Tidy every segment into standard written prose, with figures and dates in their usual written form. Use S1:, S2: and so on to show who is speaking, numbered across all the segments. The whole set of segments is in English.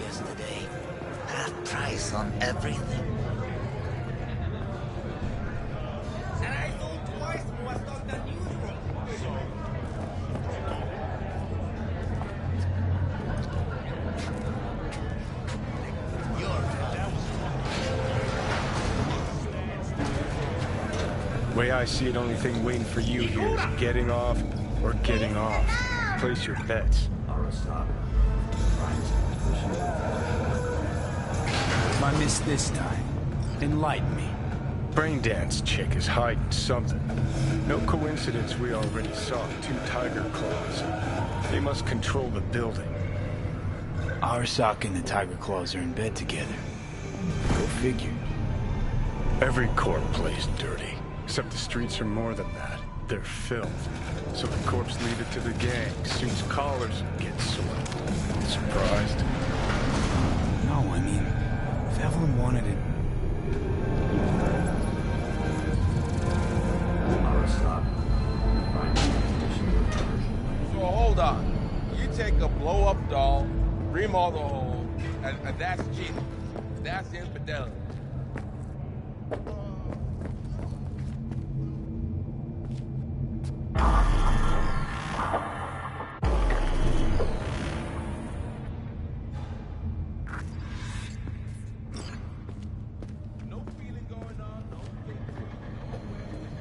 S1: yesterday. Half price on everything.
S2: And I sold twice more stock than usual. So...
S3: Way I see it, only thing waiting for you here is getting off or getting off. Place your bets.
S4: If I miss this time, enlighten me.
S3: Braindance chick is hiding something. No coincidence we already saw 2 tiger claws. They must control the building.
S4: Arsak and the Tiger Claws are in bed together. Go figure.
S3: Every corp plays dirty. Except the streets are more than that. They're filth. So the corps leave it to the gang. Suits collars get soiled. Surprised?
S4: No, I mean, if Evelyn wanted it...
S2: So hold on. You take a blow-up doll, remodel the hole, and that's cheating. That's infidelity. No feeling going on, no thinking, no awareness.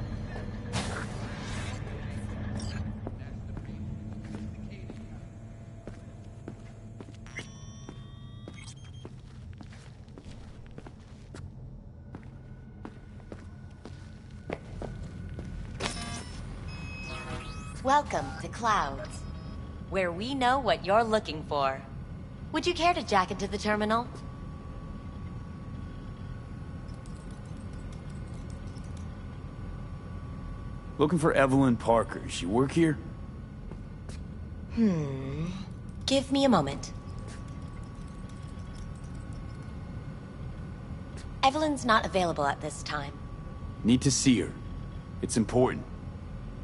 S2: That's the beat. Indicating.
S5: Welcome to Clouds, where we know what you're looking for. Would you care to jack into the terminal?
S4: Looking for Evelyn Parker. She work here?
S5: Give me a moment. Evelyn's not available at this time.
S4: Need to see her. It's important.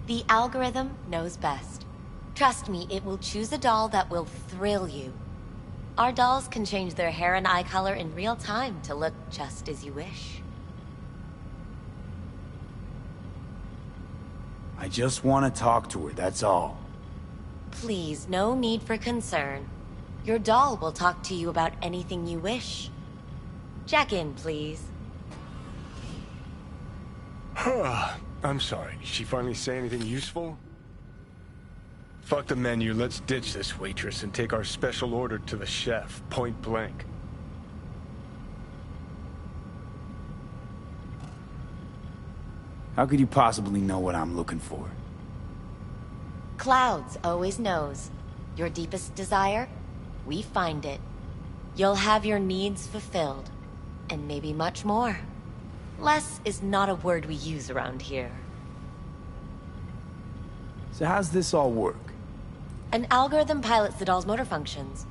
S5: The algorithm knows best. Trust me, it will choose a doll that will thrill you. Our dolls can change their hair and eye color in real time to look just as you wish.
S4: I just want to talk to her, that's all.
S5: Please, no need for concern. Your doll will talk to you about anything you wish. Jack in, please.
S3: I'm sorry. Did she finally say anything useful? Fuck the menu. Let's ditch this waitress and take our special order to the chef, point blank.
S4: How could you possibly know what I'm looking for?
S5: Clouds always knows. Your deepest desire, we find it. You'll have your needs fulfilled, and maybe much more. Less is not a word we use around here.
S4: So how's this all work?
S5: An algorithm pilots the doll's motor functions.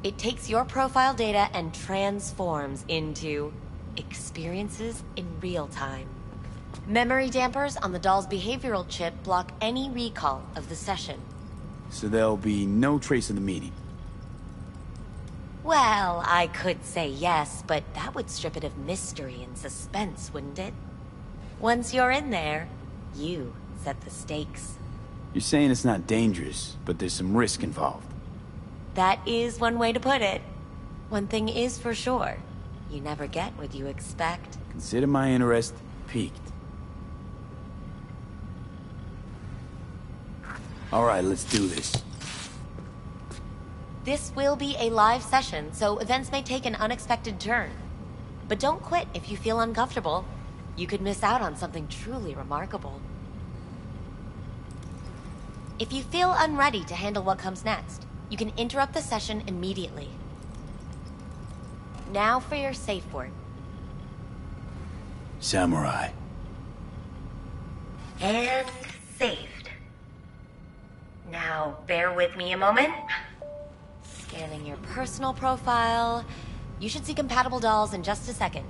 S5: It takes your profile data and transforms into experiences in real time. Memory dampers on the doll's behavioral chip block any recall of the session.
S4: So there'll be no trace of the meeting.
S5: Well, I could say yes, but that would strip it of mystery and suspense, wouldn't it? Once you're in there, you set the stakes.
S4: You're saying it's not dangerous, but there's some risk involved.
S5: That is one way to put it. One thing is for sure, you never get what you expect.
S4: Consider my interest piqued. All right, let's do this.
S5: This will be a live session, so events may take an unexpected turn. But don't quit if you feel uncomfortable. You could miss out on something truly remarkable. If you feel unready to handle what comes next, you can interrupt the session immediately. Now for your safe word.
S4: Samurai.
S5: And saved. Now, bear with me a moment. Scanning your personal profile. You should see compatible dolls in just a second.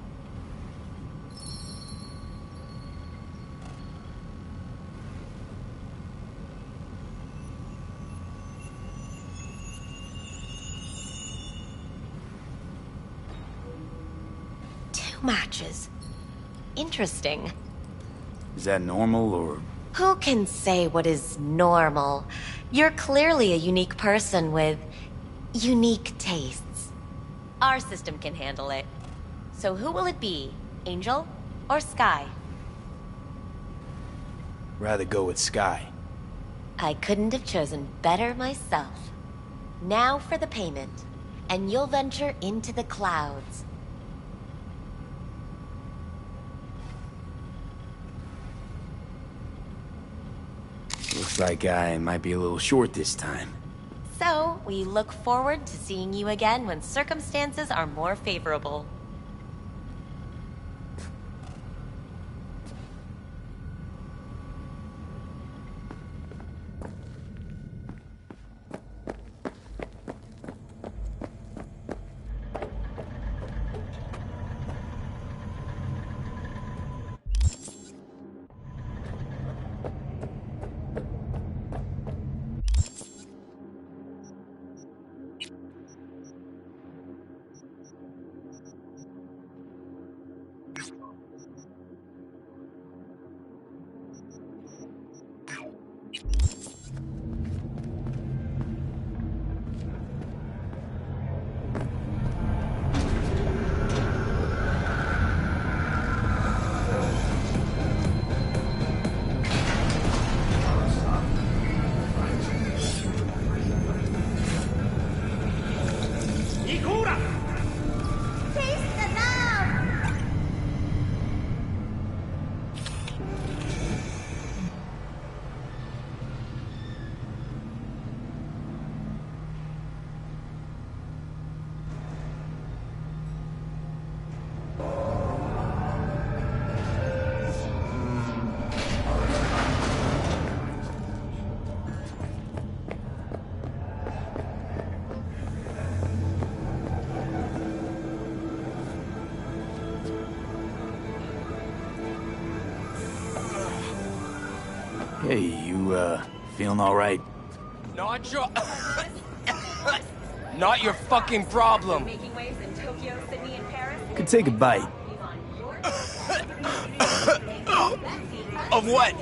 S5: 2 matches. Interesting.
S4: Is that normal, or...?
S5: Who can say what is normal? You're clearly a unique person with unique tastes. Our system can handle it. So who will it be? Angel or Sky?
S4: Rather go with Sky.
S5: I couldn't have chosen better myself. Now for the payment, and you'll venture into the clouds.
S4: Looks like I might be a little short this time.
S5: So, we look forward to seeing you again when circumstances are more favorable.
S4: Hey, you, feeling alright?
S6: Not your... Not your fucking problem.
S5: Making waves in Tokyo, Sydney, and Paris.
S4: Could take a bite.
S6: Of what?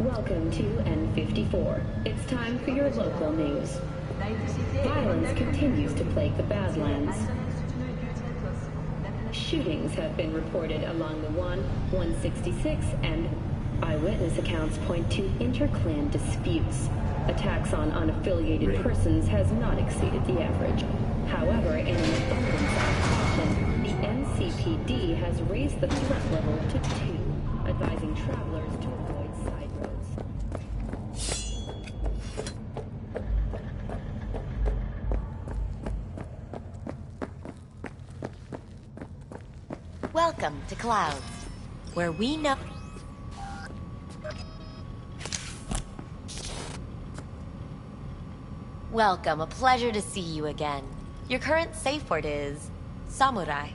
S7: Welcome to N54. It's time for your local news. Violence continues to plague the Badlands. Shootings have been reported along the 166, and eyewitness accounts point to inter-clan disputes. Attacks on unaffiliated persons has not exceeded the average. However, in an abundance of caution, the NCPD has raised the threat level to 2, advising travelers to avoid side roads.
S5: Welcome to Clouds, where we know... Welcome, a pleasure to see you again. Your current safe word is... samurai.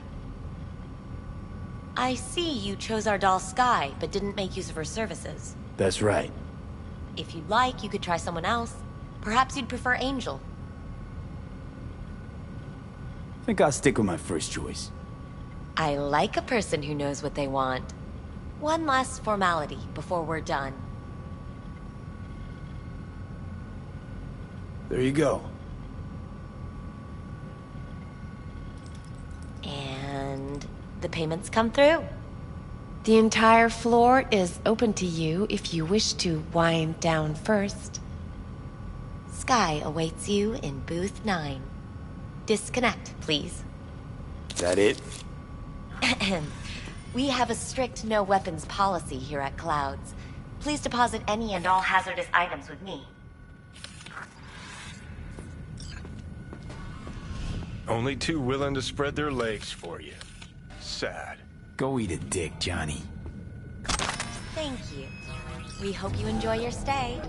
S5: I see you chose our doll Sky, but didn't make use of her services.
S4: That's right.
S5: If you'd like, you could try someone else. Perhaps you'd prefer Angel.
S4: I think I'll stick with my first choice.
S5: I like a person who knows what they want. One last formality before we're done.
S4: There you go.
S5: And the payments come through. The entire floor is open to you if you wish to wind down first. Sky awaits you in booth 9. Disconnect, please.
S4: Is that it?
S5: We have a strict no weapons policy here at Clouds. Please deposit any and all hazardous items with me.
S3: Only two willing to spread their legs for you. Sad.
S4: Go eat a dick, Johnny.
S5: Thank you. We hope you enjoy your stay.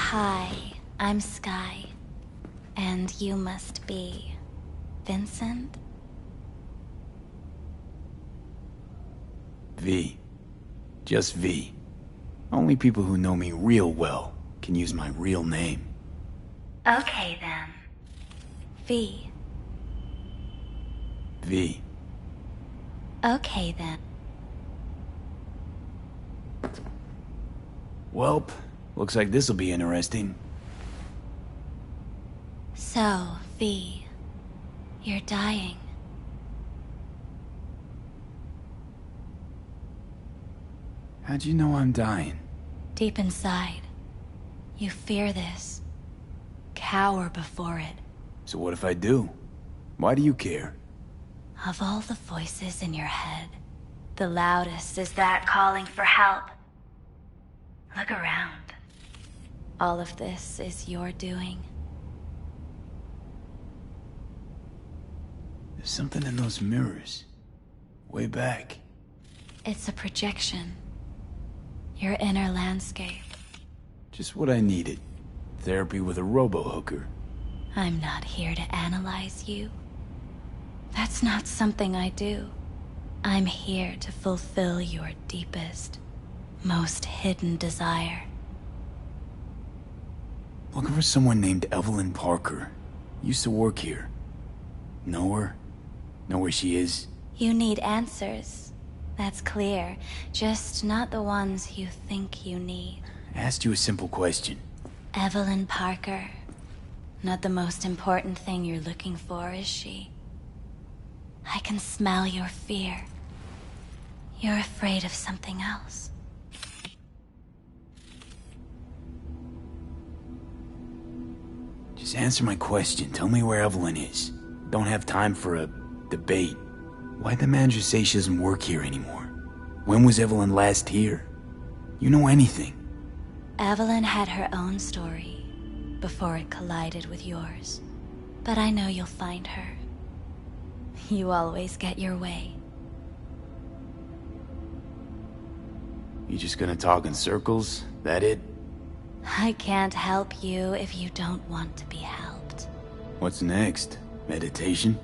S8: Hi, I'm Sky. And you must be... Vincent?
S4: V. Just V. Only people who know me real well can use my real name.
S8: Okay then. V.
S4: V.
S8: Okay then.
S4: Welp, looks like this'll be interesting.
S8: So, V. You're dying.
S4: How'd you know I'm dying?
S8: Deep inside, you fear this. Cower before it.
S4: So what if I do? Why do you care?
S8: Of all the voices in your head, the loudest is that calling for help. Look around. All of this is your doing.
S4: There's something in those mirrors. Way back.
S8: It's a projection. Your inner landscape.
S4: Just what I needed. Therapy with a robo-hooker.
S8: I'm not here to analyze you. That's not something I do. I'm here to fulfill your deepest, most hidden desire.
S4: Looking for someone named Evelyn Parker. Used to work here. Know her? Know where she is?
S8: You need answers. That's clear. Just not the ones you think you need.
S4: I asked you a simple question.
S8: Evelyn Parker. Not the most important thing you're looking for, is she? I can smell your fear. You're afraid of something else.
S4: Just answer my question. Tell me where Evelyn is. Don't have time for a debate. Why'd the manager say she doesn't work here anymore? When was Evelyn last here? You know anything?
S8: Evelyn had her own story before it collided with yours. But I know you'll find her. You always get your way.
S4: You just gonna talk in circles? That it?
S8: I can't help you if you don't want to be helped.
S4: What's next? Meditation?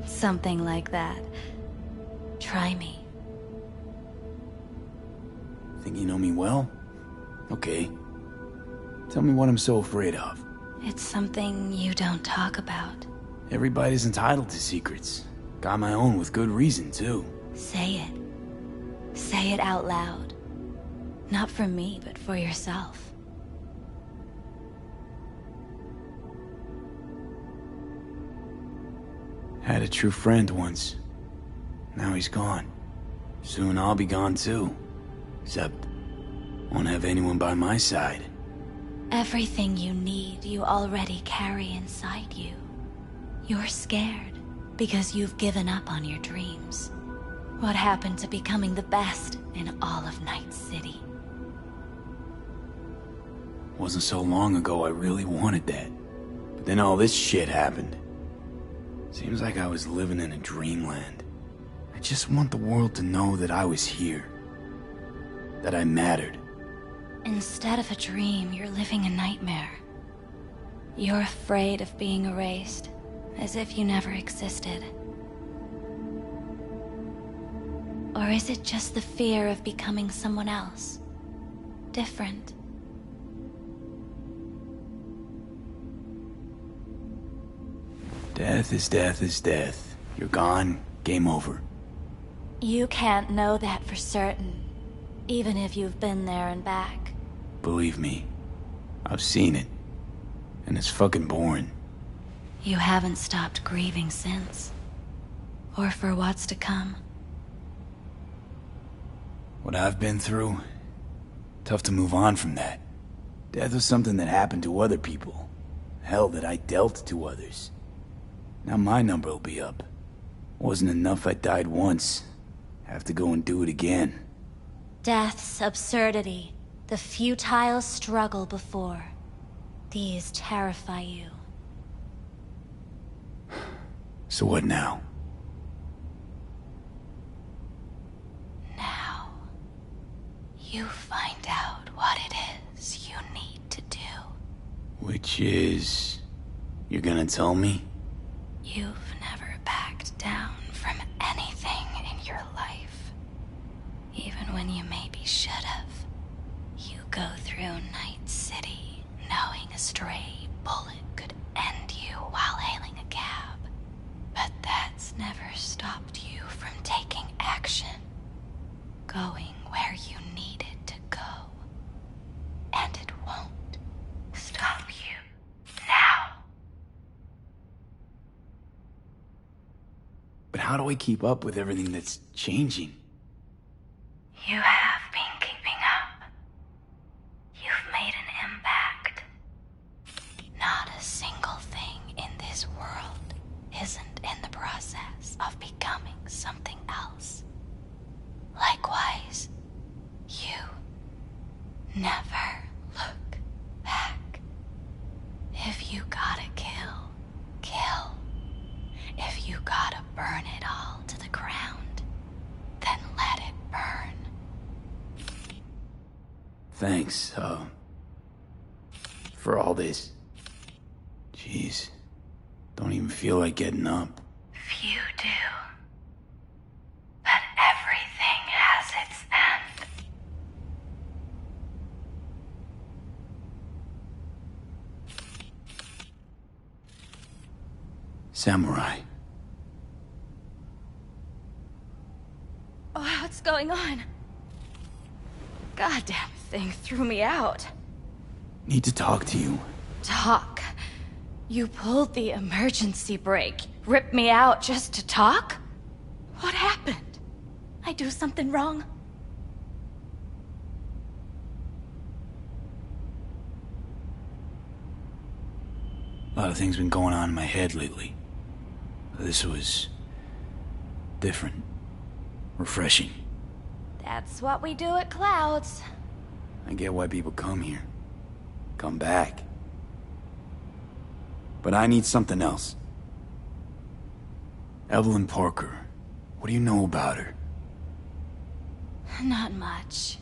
S8: Something like that. Try me.
S4: Think you know me well? Okay. Tell me what I'm so afraid of.
S8: It's something you don't talk about.
S4: Everybody's entitled to secrets. Got my own with good reason, too.
S8: Say it. Say it out loud. Not for me, but for yourself.
S4: Had a true friend once. Now he's gone. Soon I'll be gone too. Except, won't have anyone by my side.
S8: Everything you need, you already carry inside you. You're scared because you've given up on your dreams. What happened to becoming the best in all of Night City?
S4: Wasn't so long ago I really wanted that. But then all this shit happened. Seems like I was living in a dreamland. I just want the world to know that I was here. That I mattered.
S8: Instead of a dream, you're living a nightmare. You're afraid of being erased, as if you never existed. Or is it just the fear of becoming someone else? Different?
S4: Death is death is death. You're gone, game over.
S8: You can't know that for certain, even if you've been there and back.
S4: Believe me, I've seen it. And it's fucking boring.
S8: You haven't stopped grieving since. Or for what's to come.
S4: What I've been through, tough to move on from that. Death was something that happened to other people. Hell, that I dealt to others. Now my number will be up. Wasn't enough I died once. Have to go and do it again.
S8: Death's absurdity, the futile struggle before. These terrify you.
S4: So what now?
S8: Now, you find out what it is you need to do.
S4: Which is... You're gonna tell me?
S8: You've never backed down from anything in your life. Even when you maybe should have. You go through Night City knowing a stray bullet could end you while hailing a cab. But that's never stopped you from taking action. Going where you needed to go. And it won't stop you now.
S4: But how do I keep up with everything that's changing?
S8: You have been keeping up. You've made an impact. Not a single thing in this world isn't in the process of becoming something else. Likewise, you never look back. If you gotta kill, kill. If you gotta burn it all to the ground, then let it burn.
S4: Thanks, for all this. Jeez, don't even feel like getting up.
S8: Few do. But everything has its end.
S4: Samurai.
S8: Oh, what's going on? Goddamn thing threw me out.
S4: Need to talk to you.
S8: Talk? You pulled the emergency brake, ripped me out just to talk? What happened? I do something wrong?
S4: A lot of things been going on in my head lately. This was... different. Refreshing.
S8: That's what we do at Clouds.
S4: I get why people come here. Come back. But I need something else. Evelyn Parker. What do you know about her?
S8: Not much.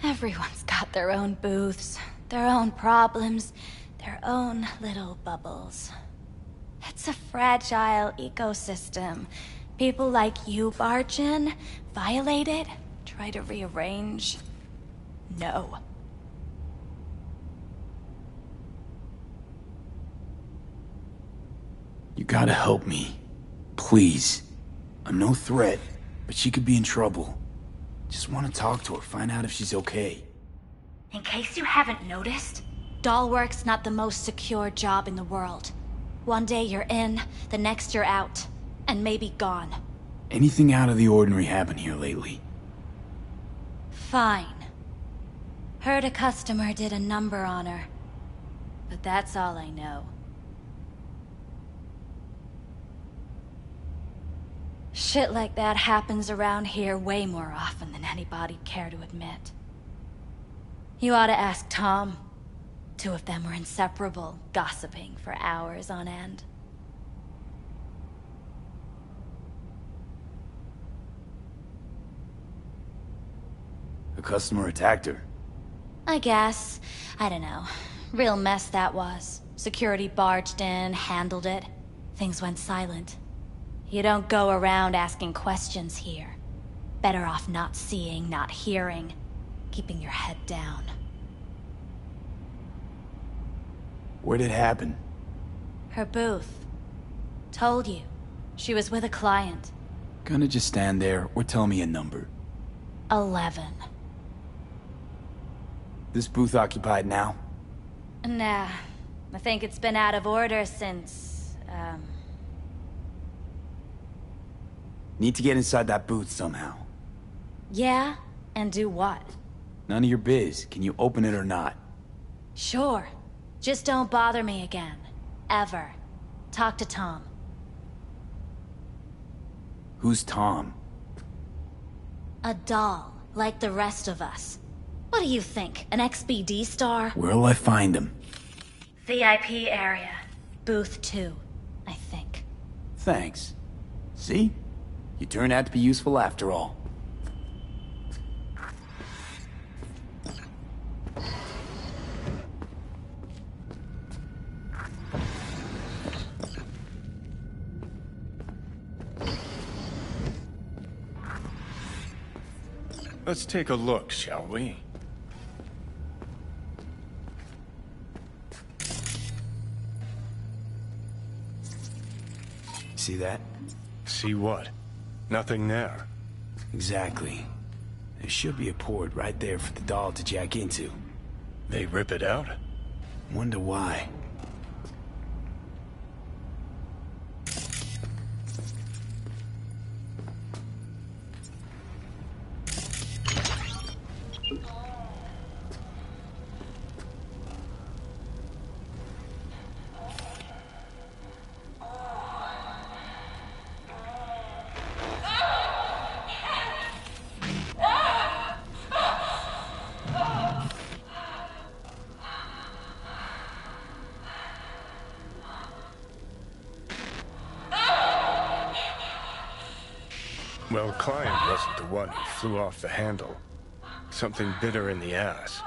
S8: Everyone's got their own booths, their own problems, their own little bubbles. It's a fragile ecosystem. People like you barge in, violate it, try to rearrange. No.
S4: You gotta help me. Please. I'm no threat, but she could be in trouble. Just want to talk to her, find out if she's okay.
S8: In case you haven't noticed, Dollwork's not the most secure job in the world. One day you're in, the next you're out. and maybe gone.
S4: Anything out of the ordinary happen here lately?
S8: Fine. Heard a customer did a number on her. But that's all I know. Shit like that happens around here way more often than anybody'd care to admit. You ought to ask Tom. Two of them were inseparable, gossiping for hours on end.
S4: A customer attacked her.
S8: I guess. I don't know. Real mess that was. Security barged in, handled it. Things went silent. You don't go around asking questions here. Better off not seeing, not hearing. Keeping your head down.
S4: Where'd it happen?
S8: Her booth. Told you. She was with a client.
S4: Gonna just stand there or tell me a number?
S8: 11.
S4: This booth occupied now?
S8: Nah. I think it's been out of order since,
S4: Need to get inside that booth somehow.
S8: Yeah? And do what?
S4: None of your biz. Can you open it or not?
S8: Sure. Just don't bother me again. Ever. Talk to Tom.
S4: Who's Tom?
S8: A doll, like the rest of us. What do you think, an XBD star?
S4: Where'll I find him?
S8: VIP area. Booth 2, I think.
S4: Thanks. See? You turned out to be useful after all.
S3: Let's take a look, shall we?
S4: See that?
S3: See what? Nothing there.
S4: Exactly. There should be a port right there for the doll to jack into.
S3: They rip it out?
S4: Wonder why.
S3: Well, client wasn't the one who flew off the handle. Something bit her in the ass.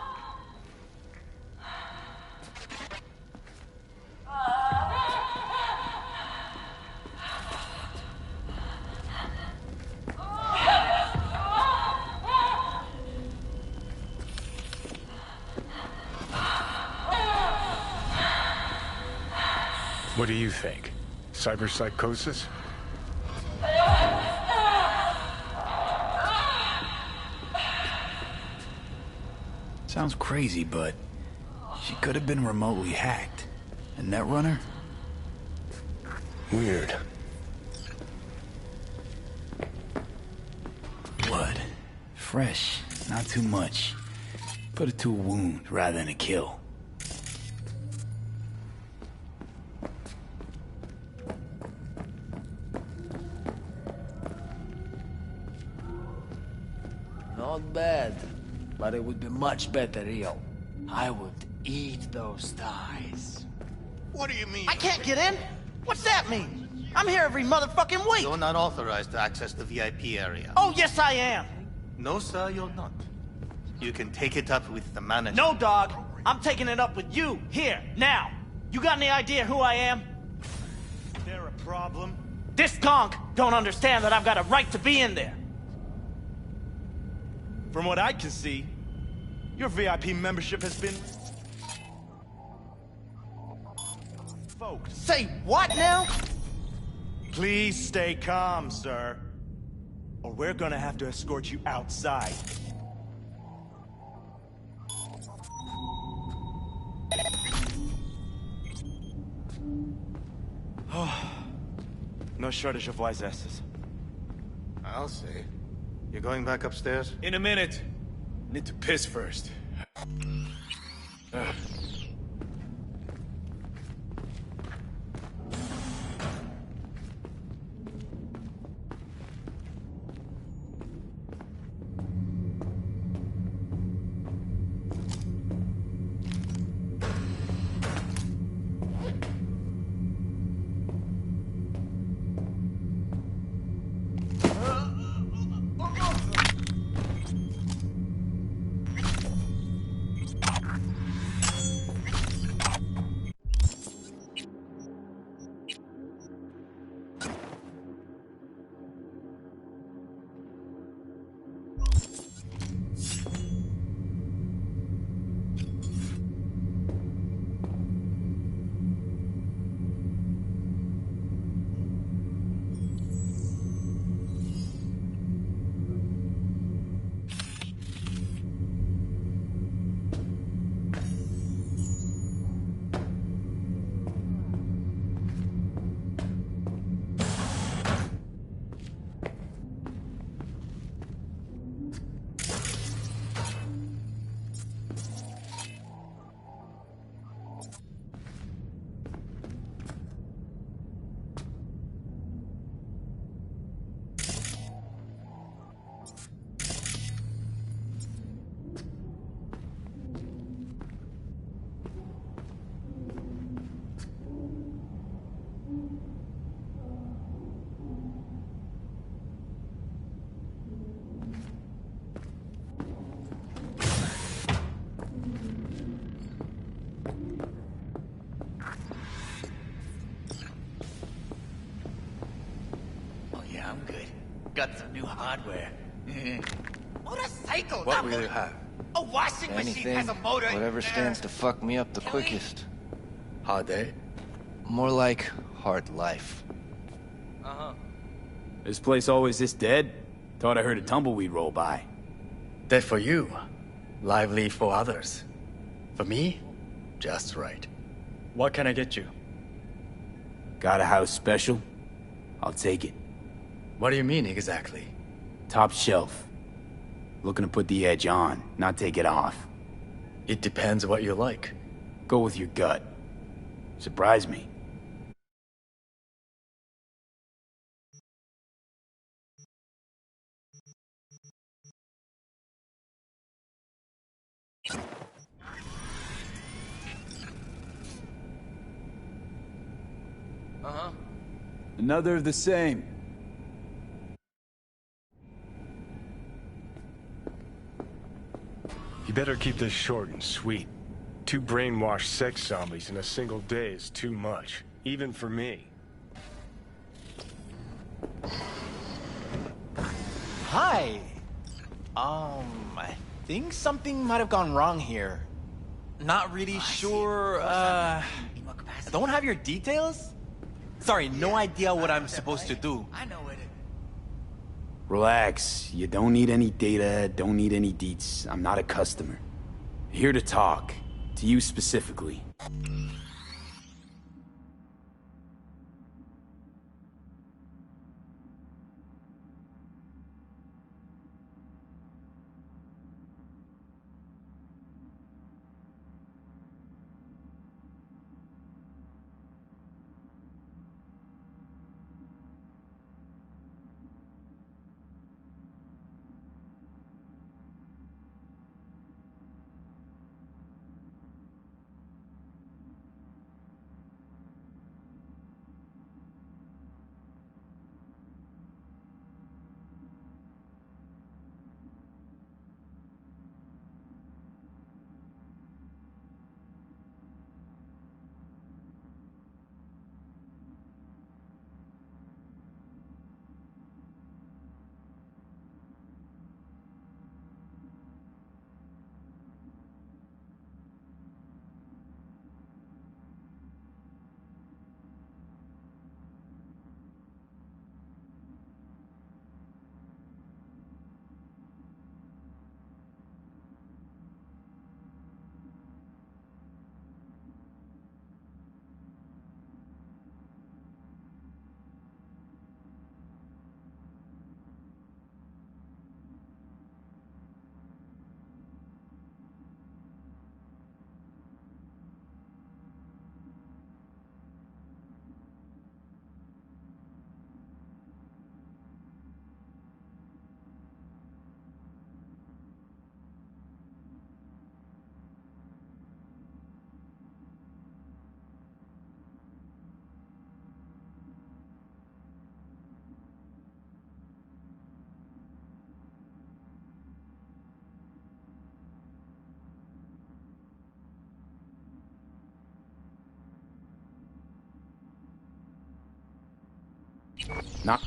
S3: What do you think? Cyberpsychosis?
S4: Sounds crazy, but she could have been remotely hacked. A netrunner?
S3: Weird.
S4: Blood. Fresh, not too much. Put it to a wound rather than a kill.
S9: Not bad, but it would be much better real. I would eat those thighs.
S10: What do you mean?
S11: I can't get in? What's that mean? I'm here every motherfucking week!
S10: You're not authorized to access the VIP area.
S11: Oh, yes I am!
S10: No, sir, you're not. You can take it up with the manager.
S11: No, dog! I'm taking it up with you, here, now! You got any idea who I am?
S10: Is there a problem?
S11: This conk don't understand that I've got a right to be in there.
S12: From what I can see, your VIP membership has been revoked.
S11: Say what now?
S12: Please stay calm, sir. Or we're gonna have to escort you outside. No shortage of wise asses.
S10: I'll say. You're going back upstairs?
S3: In a minute. Need to piss first.
S1: Oh yeah, I'm good. Got some new hardware. Motorcycle!
S10: What will you have?
S1: A washing machine has a motor.
S9: Whatever stands to fuck me up the quickest.
S10: Hard day?
S9: More like hard life.
S4: This place always this dead? Thought I heard a tumbleweed roll by.
S10: Dead for you. Lively for others. For me, just right. What can I get you?
S4: Got a house special? I'll take it.
S10: What do you mean exactly?
S4: Top shelf. Looking to put the edge on, not take it off.
S10: It depends what you like.
S4: Go with your gut. Surprise me. Another of the same.
S3: You better keep this short and sweet. 2 brainwashed sex zombies in a single day is too much, even for me.
S11: Hi. I think something might have gone wrong here. Not really sure, I don't have your details? Sorry, no idea what I'm supposed to do.
S1: I know it.
S4: Relax. You don't need any data, don't need any deets. I'm not a customer. Here to talk. To you specifically.
S2: Not.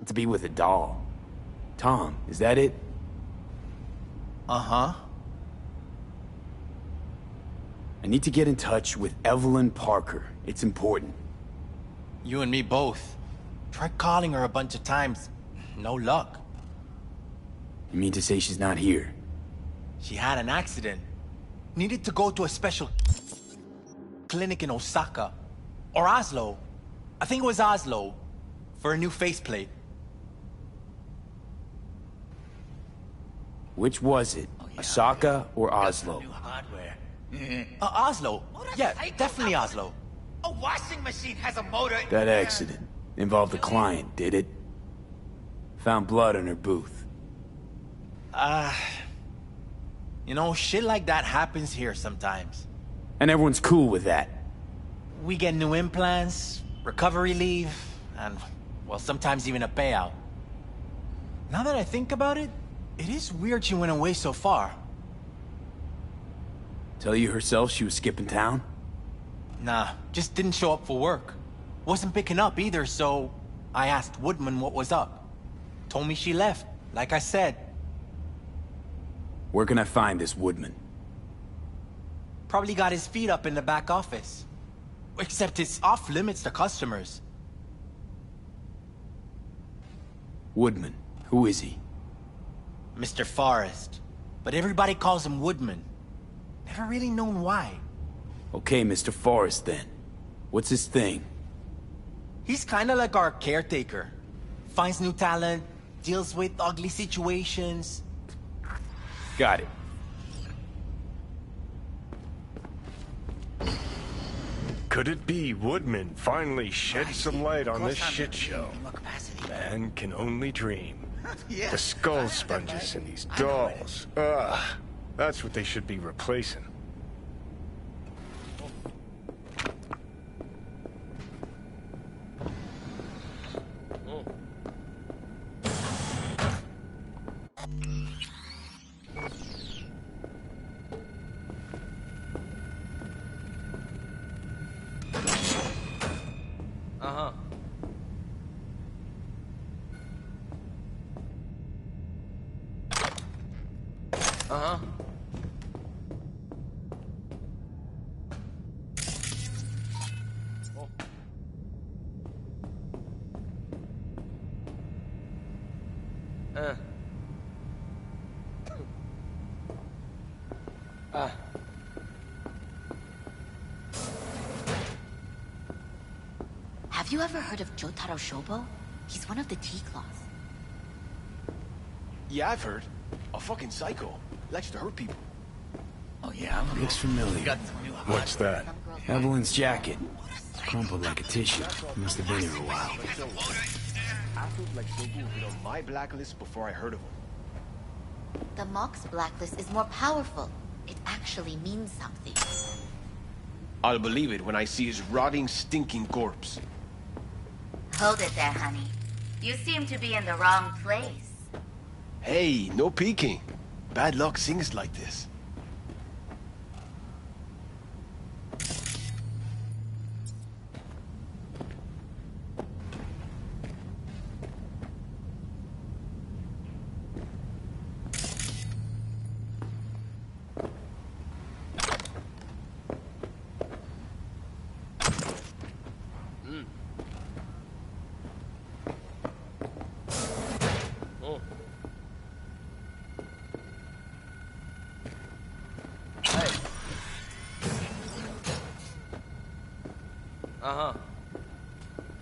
S4: To be with a doll. Tom, is that it?
S11: Uh-huh.
S4: I need to get in touch with Evelyn Parker. It's important.
S11: You and me both. Tried calling her a bunch of times. No luck.
S4: You mean to say she's not here?
S11: She had an accident. Needed to go to a special clinic in Osaka. Or Oslo. I think it was Oslo. For a new faceplate.
S4: Which was it? Osaka or Oslo?
S1: New hardware.
S11: Oslo. Yeah, definitely Oslo.
S1: A washing machine has a motor.
S4: That accident involved the client, did it? Found blood in her booth.
S11: You know, shit like that happens here sometimes.
S4: And everyone's cool with that.
S11: We get new implants, recovery leave, and, well, sometimes even a payout. Now that I think about it, it is weird she went away so far.
S4: Tell you herself she was skipping town?
S11: Nah, just didn't show up for work. Wasn't picking up either, so I asked Woodman what was up. Told me she left, like I said.
S4: Where can I find this Woodman?
S11: Probably got his feet up in the back office. Except it's off limits to customers.
S4: Woodman, who is he?
S11: Mr. Forrest. But everybody calls him Woodman. Never really known why.
S4: Okay, Mr. Forrest then. What's his thing?
S11: He's kinda like our caretaker. Finds new talent, deals with ugly situations.
S4: Got it.
S3: Could it be Woodman finally shed some light on this shit show? Man can only dream. The skull sponges in these dolls. Ugh. That's what they should be replacing.
S6: Uh-huh. Uh-huh.
S8: Have you ever heard of Jotaro Shobo? He's one of the T-Claws.
S6: Yeah, I've heard. A fucking psycho. Likes to hurt people.
S1: Oh yeah, I'm
S4: Looks familiar.
S1: got some new
S3: What's that?
S4: Evelyn's jacket. It's crumpled like a tissue. Must have been here a while.
S6: I felt like Sobu would be on my blacklist before I heard of him.
S8: The Mox blacklist is more powerful. It actually means something.
S6: I'll believe it when I see his rotting, stinking corpse.
S8: Hold it there, honey. You seem to be in the wrong place.
S6: Hey, no peeking. Bad luck sings like this.
S1: Uh-huh.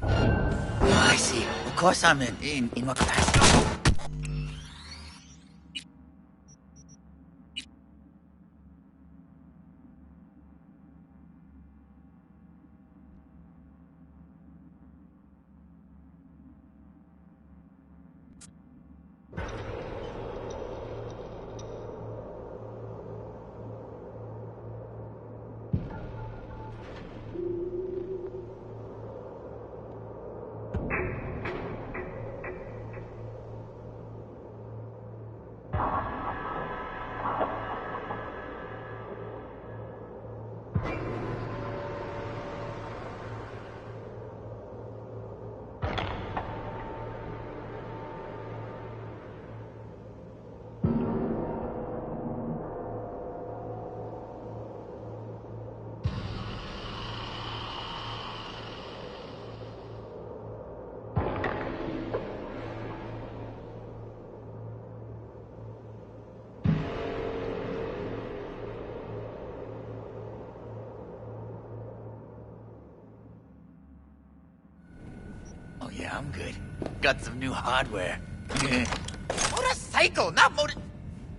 S1: Oh, I see. Of course I'm in what capacity? yeah, I'm good. Got some new hardware.
S13: Motorcycle, not motor...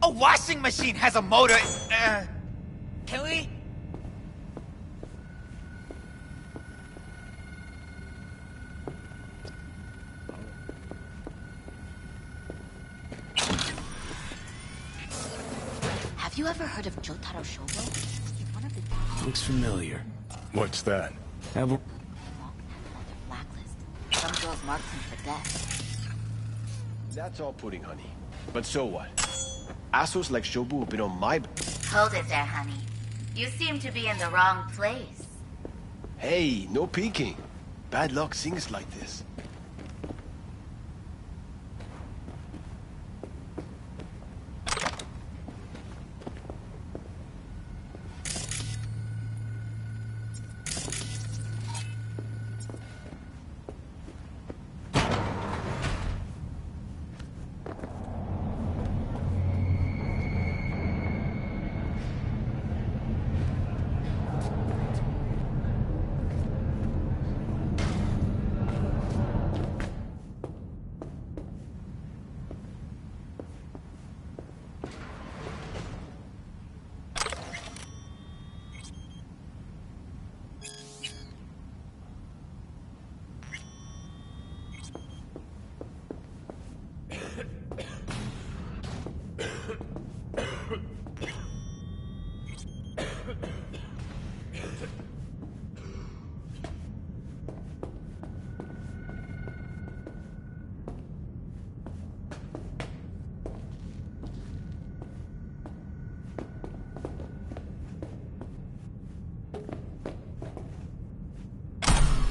S13: A washing machine has a motor. Can we?
S8: Have you ever heard of Jotaro Shogo? He's one of the...
S4: Looks familiar.
S3: What's that?
S4: Have a...
S8: blacklist. Some girls marked him for death.
S6: That's all pudding, honey. But so what? Assholes like Shobu have been on my...
S8: Hold it there, honey. You seem to be in the wrong place.
S6: Hey, no peeking. Bad luck sings like this.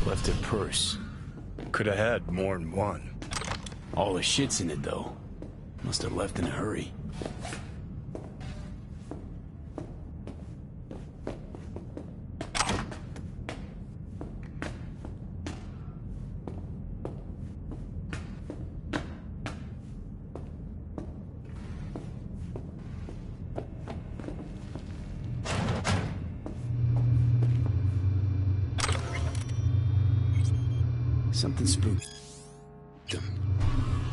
S4: Left a purse.
S3: Could have had more than one.
S4: All the shit's in it, though. Must have left in a hurry. Something spooked them.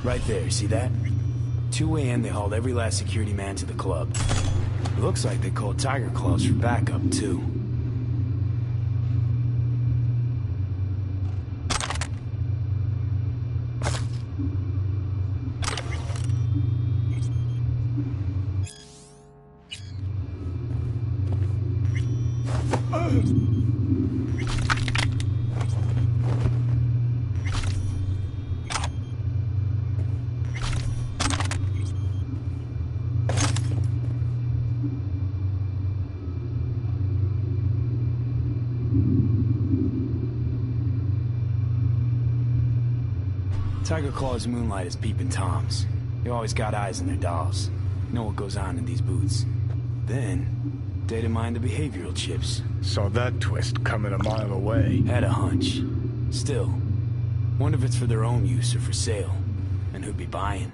S4: Right there, see that? 2 a.m. they hauled every last security man to the club. It looks like they called Tiger Claws for backup, too. Tiger Claw's moonlight is peeping Toms. They always got eyes on their dolls. Know what goes on in these boots. Then, data mine the behavioral chips.
S3: Saw that twist coming a mile away.
S4: Had a hunch. Still, wonder if it's for their own use or for sale. And who'd be buying.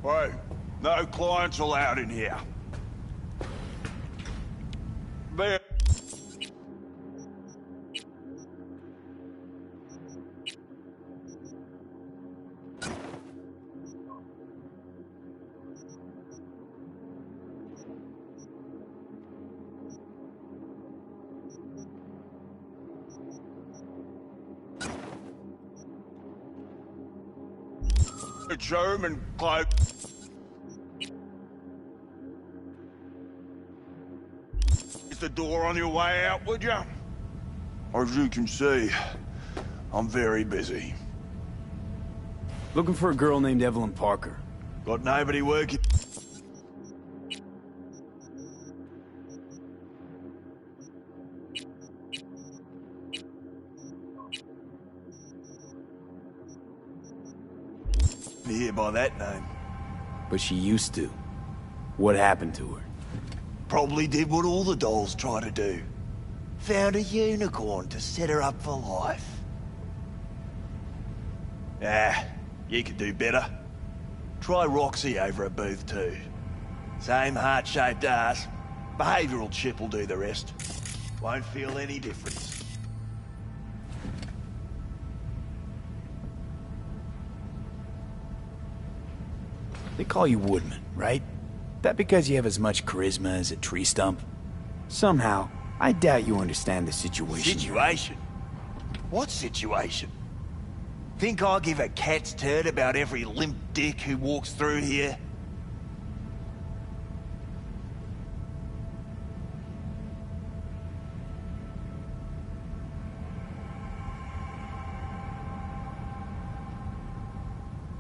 S14: Hey, no clients allowed in here. A German cloak. Is the door on your way out, would you? As you can see, I'm very busy.
S4: Looking for a girl named Evelyn Parker.
S14: Got nobody working. Here by that name.
S4: But she used to. What happened to her?
S14: Probably did what all the dolls try to do. Found a unicorn to set her up for life. Ah, you could do better. Try Roxy over at Booth 2. Same heart-shaped ass. Behavioural chip will do the rest. Won't feel any difference.
S4: They call you Woodman, right? That because you have as much charisma as a tree stump? Somehow, I doubt you understand the situation.
S14: Situation? What situation? Think I give a cat's turd about every limp dick who walks through here?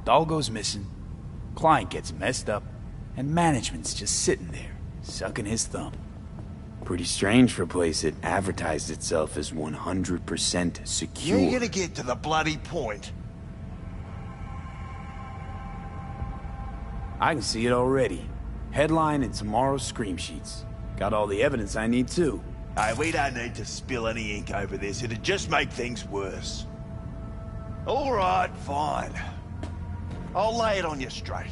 S4: Doll goes missing, client gets messed up, and management's just sitting there, sucking his thumb. Pretty strange for a place that advertised itself as 100% secure.
S14: You're gonna get to the bloody point.
S4: I can see it already. Headline in tomorrow's scream sheets. Got all the evidence I need too.
S14: Hey, we don't need to spill any ink over this. It'd just make things worse. All right, fine. I'll lay it on you straight.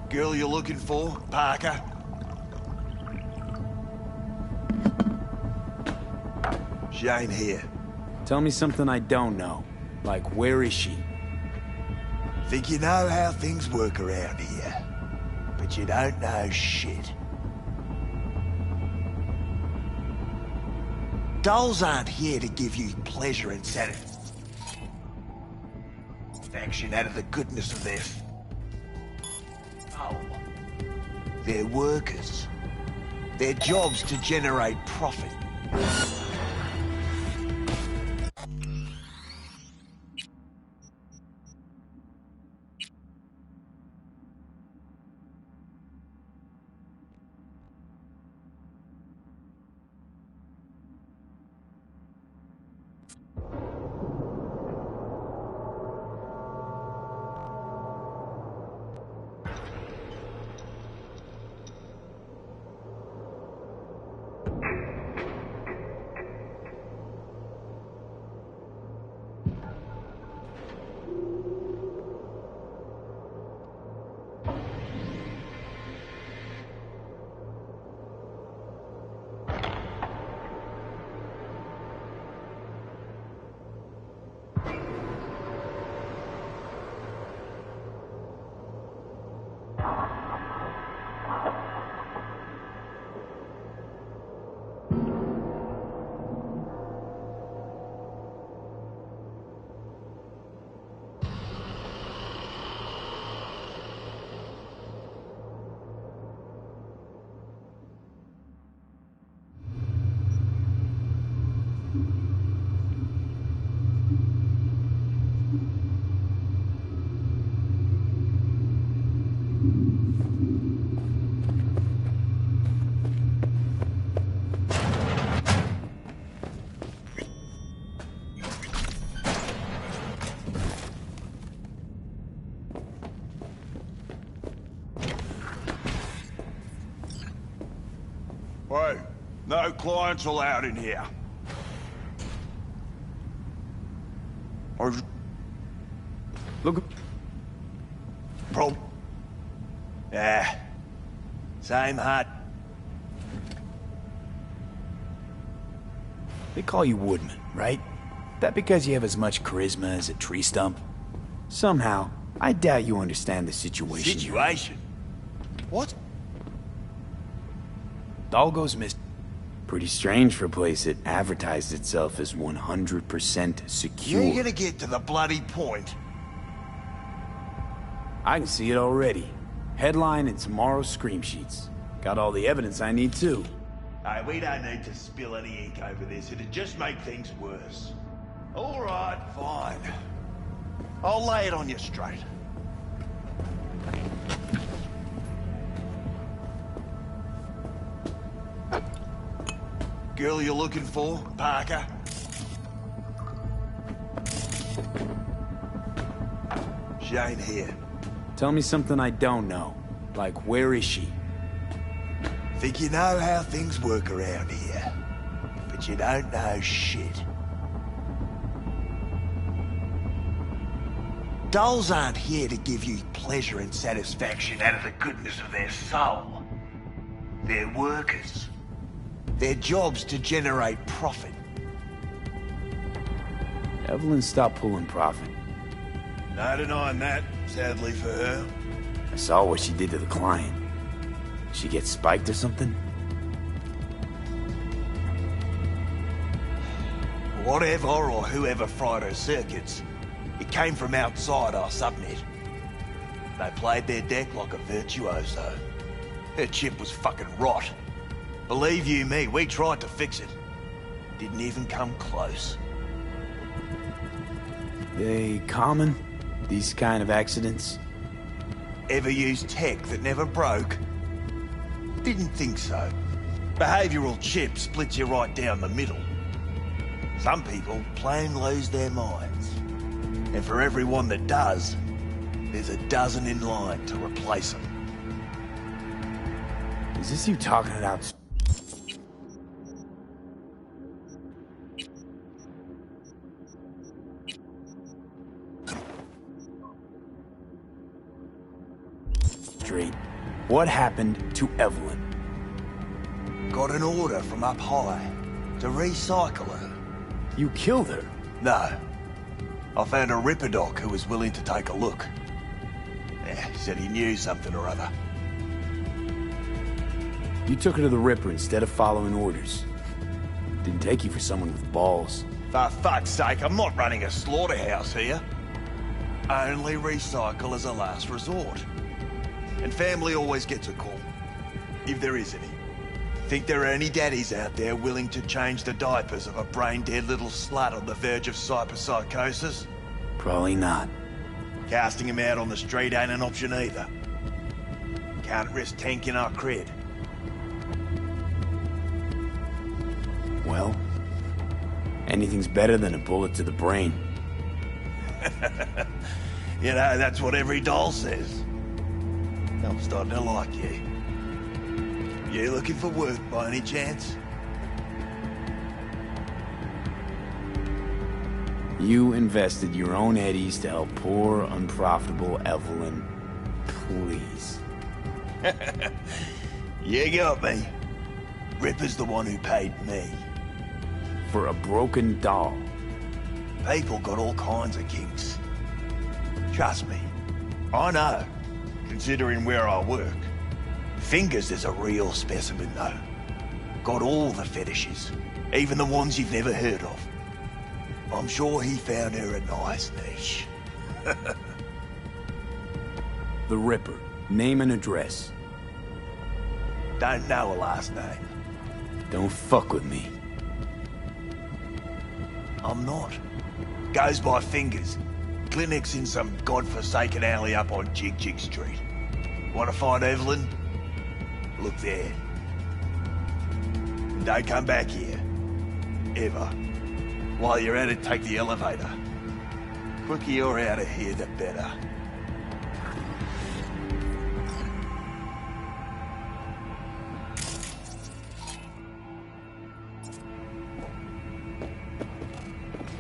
S14: Girl you're looking for, Parker? She ain't here.
S4: Tell me something I don't know. Like, where is she?
S14: Think you know how things work around here. But you don't know shit. Dolls aren't here to give you pleasure and satisfaction out of the goodness of their... Oh. They're workers. Their job's to generate profit. Hey, no clients allowed in here.
S4: Look...
S14: Ah. Same heart.
S4: They call you Woodman, right? That because you have as much charisma as a tree stump? Somehow, I doubt you understand the situation.
S14: Situation?
S2: What?
S4: Doll goes missing. Pretty strange for a place that advertised itself as 100% secure.
S14: You ain't gonna get to the bloody point.
S4: I can see it already. Headline in tomorrow's scream sheets. Got all the evidence I need too.
S14: Hey, we don't need to spill any ink over this. It'd just make things worse. All right, fine. I'll lay it on you straight. Girl you're looking for, Parker? She ain't here.
S4: Tell me something I don't know. Like, where is she?
S14: Think you know how things work around here, but you don't know shit. Dolls aren't here to give you pleasure and satisfaction out of the goodness of their soul. They're workers. Their job's to generate profit.
S4: Evelyn stopped pulling profit.
S14: No denying that, sadly for her.
S4: I saw what she did to the client. She get spiked or something?
S14: Whatever or whoever fried her circuits, it came from outside our subnet. They played their deck like a virtuoso. Her chip was fucking rot. Believe you me, we tried to fix it. Didn't even come close.
S4: They common? These kind of accidents?
S14: Ever used tech that never broke? Didn't think so. Behavioral chip splits you right down the middle. Some people plain lose their minds. And for everyone that does, there's a dozen in line to replace them.
S4: Is this you talking it out? Straight. What happened to Evelyn?
S14: Got an order from up high to recycle her.
S4: You killed her?
S14: No. I found a Ripper doc who was willing to take a look. Yeah, he said he knew something or other.
S4: You took her to the Ripper instead of following orders. Didn't take you for someone with balls.
S14: For fuck's sake, I'm not running a slaughterhouse here. Only recycle as a last resort. And family always gets a call. If there is any. Think there are any daddies out there willing to change the diapers of a brain-dead little slut on the verge of cyberpsychosis?
S4: Probably not.
S14: Casting him out on the street ain't an option either. Can't risk tanking our cred.
S4: Well, anything's better than a bullet to the brain.
S14: You know, that's what every doll says. I'm starting to like you. You looking for work by any chance?
S4: You invested your own eddies to help poor, unprofitable Evelyn. Please.
S14: You got me. Ripper's the one who paid me.
S4: For a broken doll.
S14: People got all kinds of kinks. Trust me. I know, considering where I work. Fingers is a real specimen, though. Got all the fetishes, even the ones you've never heard of. I'm sure he found her a nice niche.
S4: The Ripper. Name and address.
S14: Don't know a last name.
S4: Don't fuck with me.
S14: I'm not. Goes by Fingers. Clinic's in some godforsaken alley up on Jig Street. Want to find Evelyn? Look there. And don't come back here. Ever. While you're at it, take the elevator. Quicker you're out of here, the better.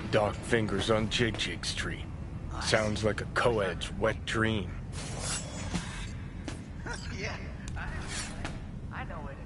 S3: Doc Fingers on Jig Street. Sounds like a co-ed's wet dream.
S1: Yeah, I know it.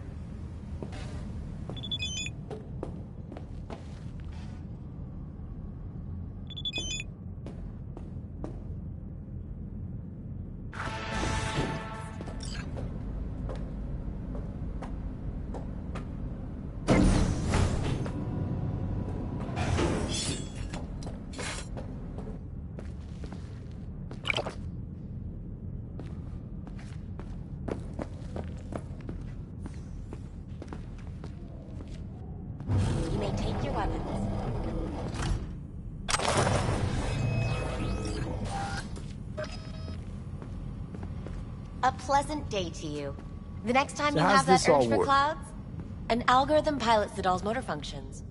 S5: You may take your weapons. A pleasant day to you. The next time
S4: So
S5: you
S4: how's
S5: have that
S4: this all
S5: urge for
S4: work?
S5: clouds, an algorithm pilots the doll's motor functions.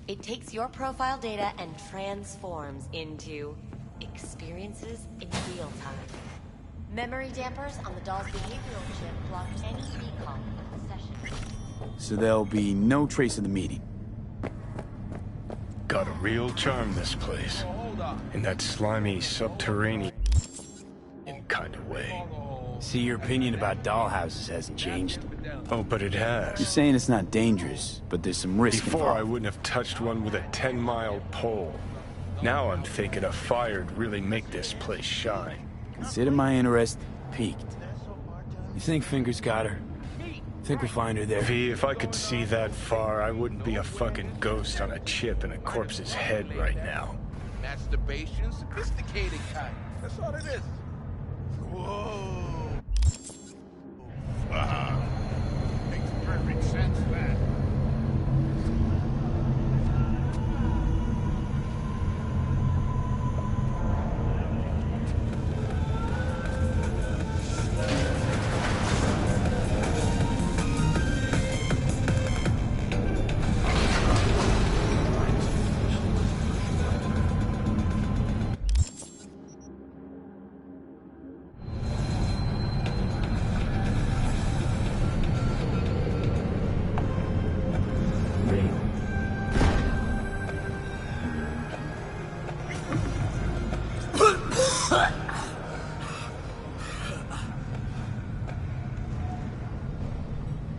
S5: It takes your profile data and transforms into experiences in real time. Memory dampers on the doll's behavioral chip block any recall of the session.
S4: So there'll be no trace of the meeting.
S3: Got a real charm, this place. In that slimy, subterranean kind of way.
S4: See, your opinion about dollhouses hasn't changed.
S3: Oh, but it has.
S4: You're saying it's not dangerous, but there's some risk
S3: Before,
S4: involved.
S3: I wouldn't have touched one with a 10-mile pole. Now I'm thinking a fire'd really make this place shine.
S4: Consider my interest piqued. You think Finger's got her? Think we'll find her there?
S3: V, if I could see that far, I wouldn't be a fucking ghost on a chip in a corpse's head right now.
S2: Masturbation, sophisticated kind. That's all it is. Whoa. Makes perfect sense, man.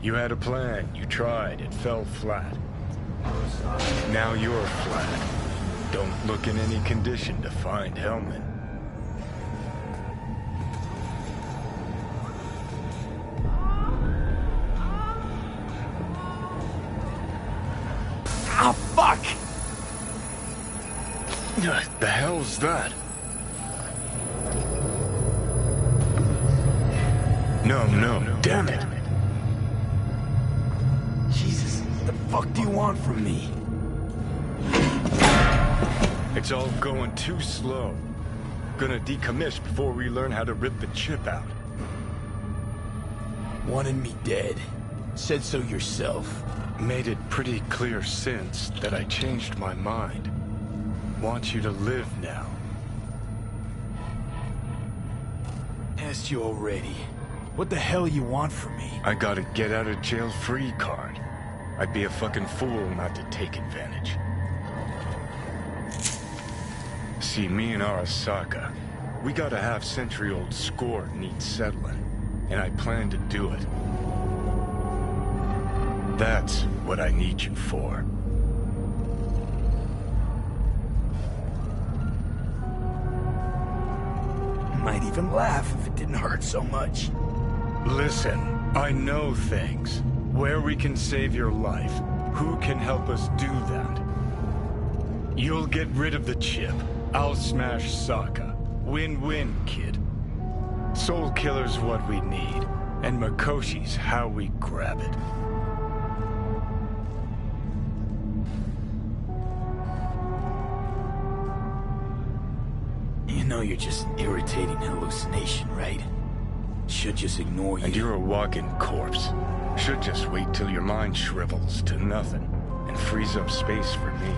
S3: You had a plan, you tried, it fell flat. Now you're flat. Don't look in any condition to find Hellman.
S4: Ah, fuck!
S3: The hell's that? No, damn it!
S4: Jesus, what the fuck do you want from me?
S3: It's all going too slow. Gonna decommiss before we learn how to rip the chip out.
S4: Wanted me dead. Said so yourself.
S3: Made it pretty clear since that I changed my mind. Want you to live now.
S4: Asked you already. What the hell you want from me?
S3: I got a get out of jail free card. I'd be a fucking fool not to take advantage. See, me and Arasaka, we got a half-century-old score needs settling, and I plan to do it. That's what I need you for.
S4: Might even laugh if it didn't hurt so much.
S3: Listen, I know things. Where we can save your life. Who can help us do that? You'll get rid of the chip. I'll smash Sokka. Win-win, kid. Soul Killer's what we need, and Mikoshi's how we grab it.
S4: You know you're just an irritating hallucination, right? Should just ignore you.
S3: And you're a walking corpse. Should just wait till your mind shrivels to nothing and frees up space for me.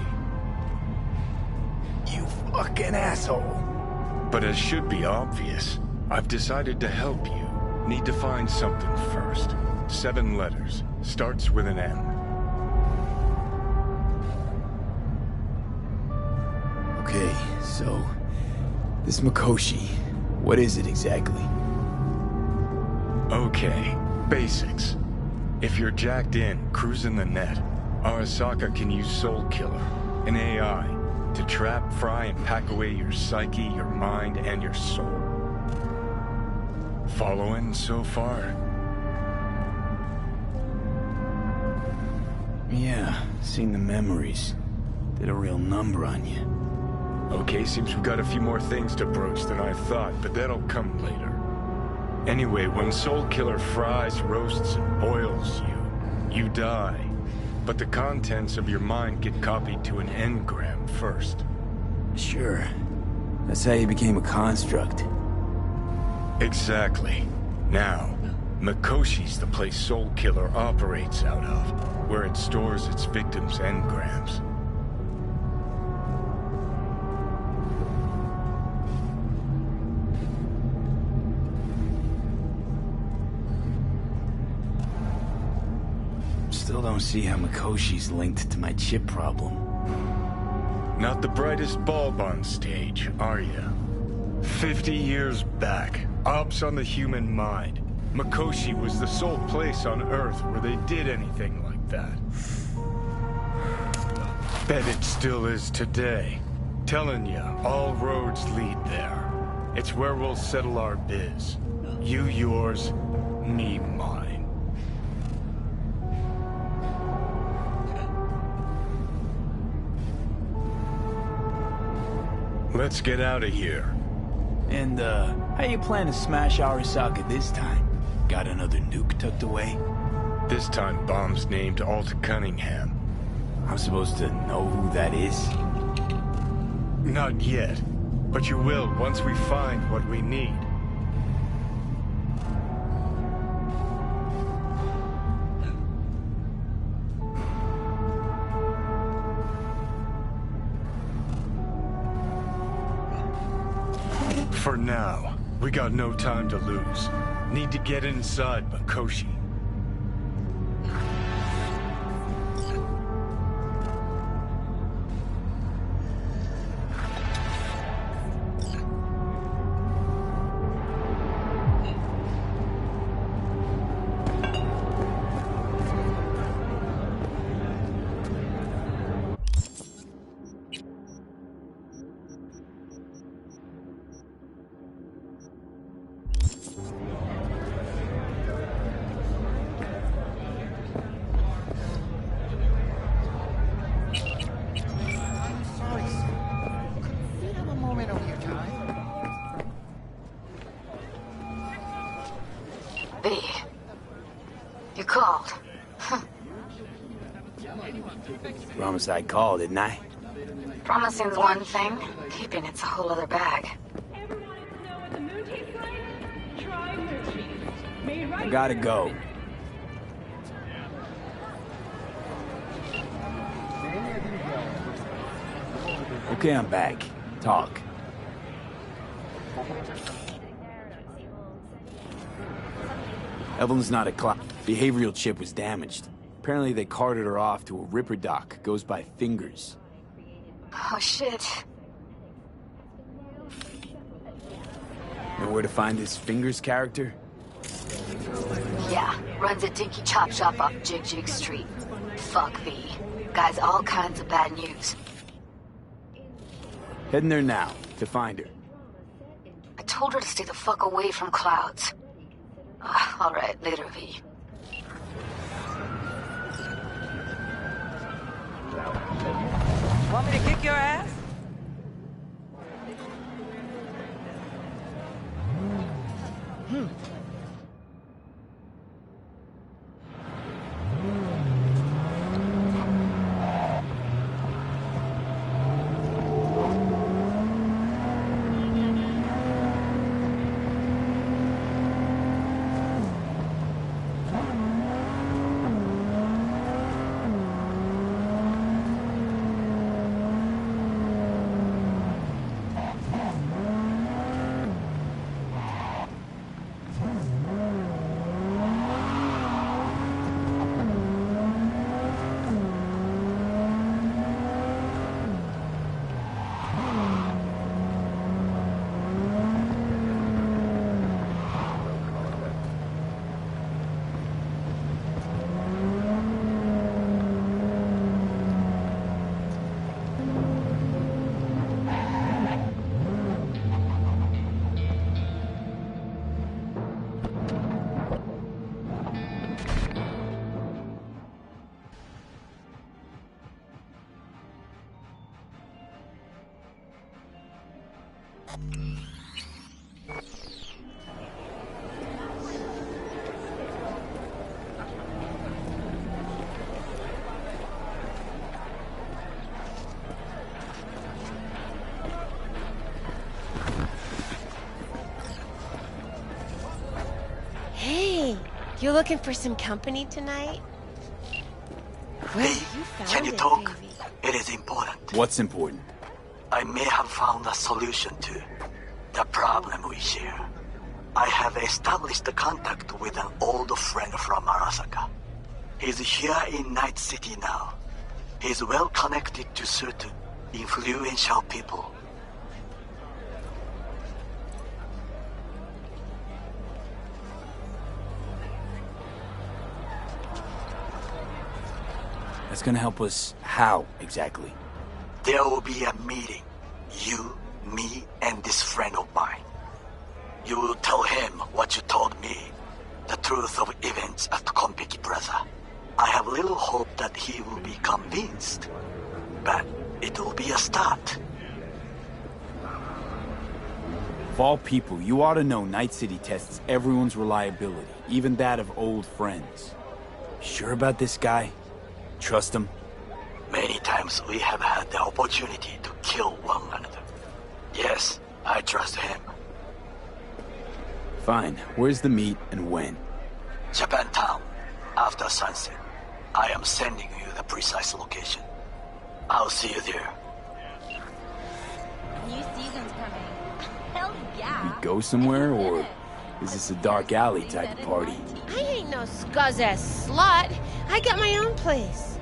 S4: You fucking asshole.
S3: But as should be obvious, I've decided to help you. Need to find something first. 7 letters. Starts with an M.
S4: Okay, so... this Mikoshi, what is it exactly?
S3: Okay, basics. If you're jacked in, cruising the net, Arasaka can use Soul Killer, an AI, to trap, fry, and pack away your psyche, your mind, and your soul. Following so far?
S4: Yeah, seen the memories. Did a real number on you.
S3: Okay, seems we've got a few more things to broach than I thought, but that'll come later. Anyway, when Soul Killer fries, roasts, and boils you, you die. But the contents of your mind get copied to an engram first.
S4: Sure. That's how you became a construct.
S3: Exactly. Now, Mikoshi's the place Soul Killer operates out of, where it stores its victims' engrams.
S4: Still don't see how Mikoshi's linked to my chip problem.
S3: Not the brightest bulb on stage, are you? 50 years back, ops on the human mind. Mikoshi was the sole place on Earth where they did anything like that. Bet it still is today. Telling ya, all roads lead there. It's where we'll settle our biz. You yours, me mine. Let's get out of here.
S4: And, how you plan to smash Arasaka this time? Got another nuke tucked away?
S3: This time, bomb's named Alt Cunningham.
S4: I'm supposed to know who that is?
S3: Not yet, but you will once we find what we need. For now, we got no time to lose. Need to get inside Mikoshi.
S8: You called.
S4: Promise I called, didn't I?
S8: Promising's one thing, keeping it's a whole other bag.
S4: I gotta go. Okay, I'm back. Talk. Evelyn's not a clock. Behavioral chip was damaged. Apparently they carted her off to a ripper dock. Goes by Fingers.
S8: Oh, shit.
S4: Know where to find this Fingers character?
S8: Yeah, runs a dinky chop shop off Jig Street. Fuck V. Guy's all kinds of bad news.
S4: Heading there now, to find her.
S8: I told her to stay the fuck away from clouds. All right, later, V.
S15: Want me to kick your ass? You looking for some company tonight? Well,
S16: Can you talk? It is important.
S4: What's important?
S16: I may have found a solution to the problem we share. I have established a contact with an old friend from Arasaka. He's here in Night City now. He's well connected to certain influential people.
S4: That's gonna help us how, exactly?
S16: There will be a meeting. You, me, and this friend of mine. You will tell him what you told me. The truth of events at Konpeki Plaza. I have little hope that he will be convinced. But it will be a start.
S4: Of all people, you ought to know Night City tests everyone's reliability, even that of old friends. Sure about this guy? Trust him?
S16: Many times we have had the opportunity to kill one another. Yes, I trust him.
S4: Fine. Where's the meet and when?
S16: Japantown, after sunset. I am sending you the precise location. I'll see you there.
S8: New season's coming. Hell yeah.
S4: We go somewhere, or is this a dark alley type of party?
S15: I ain't no scuzz-ass slut. I got my own place.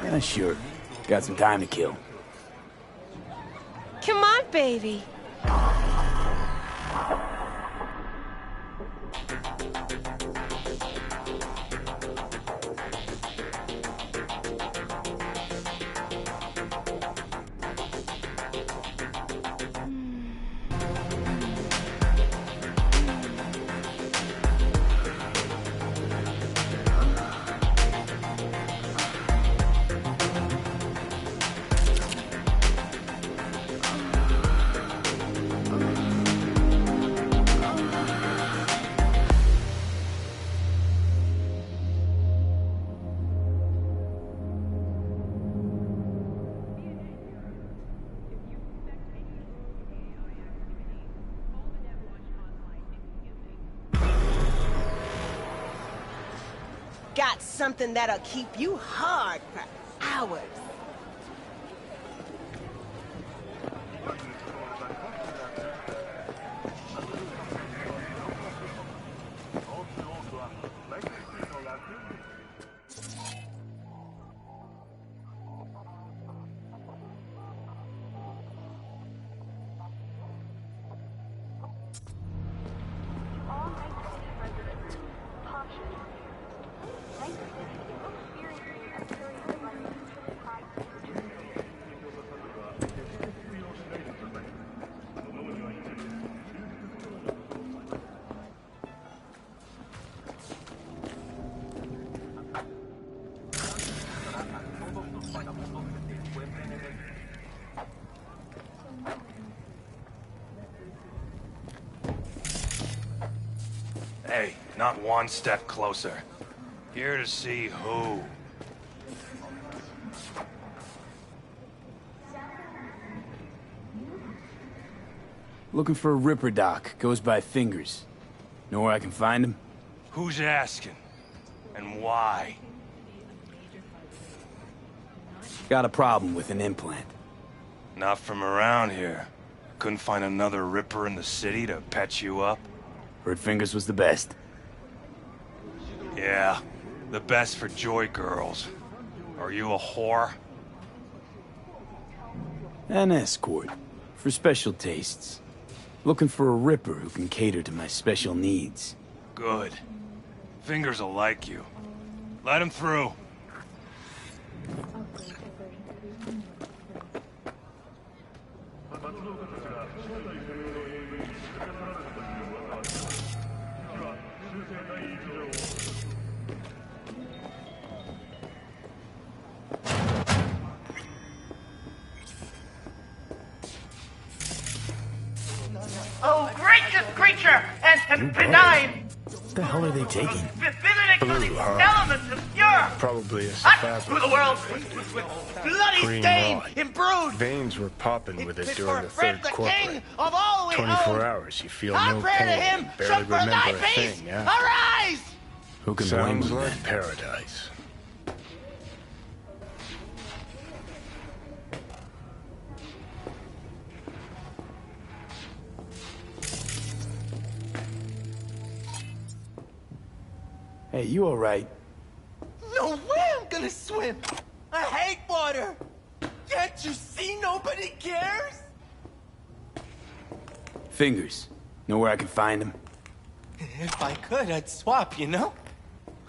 S4: Yeah, sure. Got some time to kill.
S15: Come on, baby. Got something that'll keep you hard for hours.
S3: Hey, not one step closer. Here to see who?
S4: Looking for a Ripper Doc. Goes by Fingers. Know where I can find him?
S3: Who's asking? And why?
S4: Got a problem with an implant.
S3: Not from around here. Couldn't find another Ripper in the city to patch you up?
S4: Heard Fingers was the best.
S3: Yeah, the best for Joy girls. Are you a whore?
S4: An escort. For special tastes. Looking for a Ripper who can cater to my special needs.
S3: Good. Fingers will like you. Let him through.
S17: Oh, gracious creature! And benign!
S4: What the hell are they taking?
S17: Visiting elements of Europe!
S3: Probably a
S17: Through the world with bloody
S3: Green
S17: stain
S3: rot.
S17: imbrued!
S3: Veins were popping with it
S17: For
S3: during the
S17: Fred
S3: third
S17: the
S3: corporate.
S17: king of all we
S3: 24
S17: own.
S3: hours, you feel
S17: Our
S3: no
S17: prayer to
S3: pain,
S17: him
S3: barely
S17: shall for
S3: remember
S17: thy
S3: a
S17: peace
S3: thing, yeah.
S17: arise!
S4: Who can blame
S3: Sounds
S4: them
S3: like
S4: then?
S3: paradise.
S4: Hey, you alright?
S9: No way I'm gonna swim! I hate water! Can't you see nobody cares?
S4: Fingers. Know where I can find him?
S9: If I could, I'd swap, you know?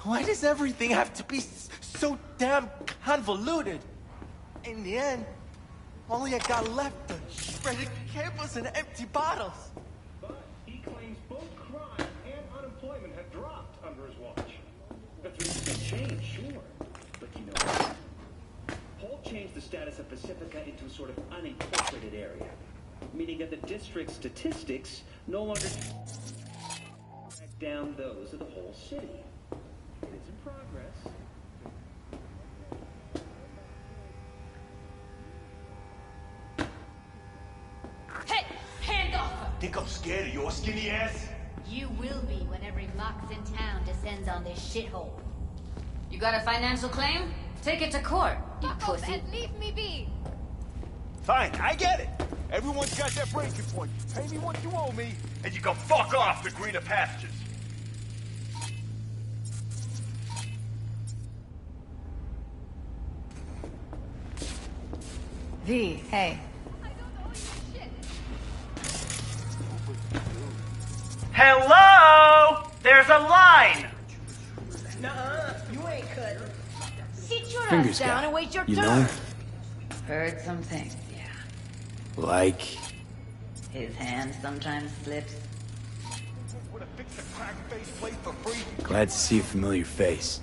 S9: Why does everything have to be so damn convoluted? In the end, all I got left are shredded cables and empty bottles.
S18: But he claims both crime and unemployment have dropped under his watch. A 3% change, sure. But you know what? Paul changed the status of Pacifica into a sort of unincorporated area, meaning that the district's statistics no longer track down those of the whole city. It is in progress.
S19: Hey, hand off her!
S14: Think I'm scared of your skinny ass?
S19: You will be when every mox in town descends on this shithole. You got a financial claim? Take it to court, you pussy.
S20: And leave me be.
S14: Fine, I get it. Everyone's got their breaking point. Pay me what you owe me, and you can fuck off to greener pastures.
S20: V, hey.
S17: Hello! There's a line!
S15: Nuh-uh, you ain't cutting.
S19: Sit your
S4: Fingers
S19: ass down
S4: guy.
S19: and wait your
S4: You
S19: turn.
S4: know?
S20: Heard some things, yeah.
S4: Like...
S20: His hand sometimes slips.
S4: Glad to see a familiar face.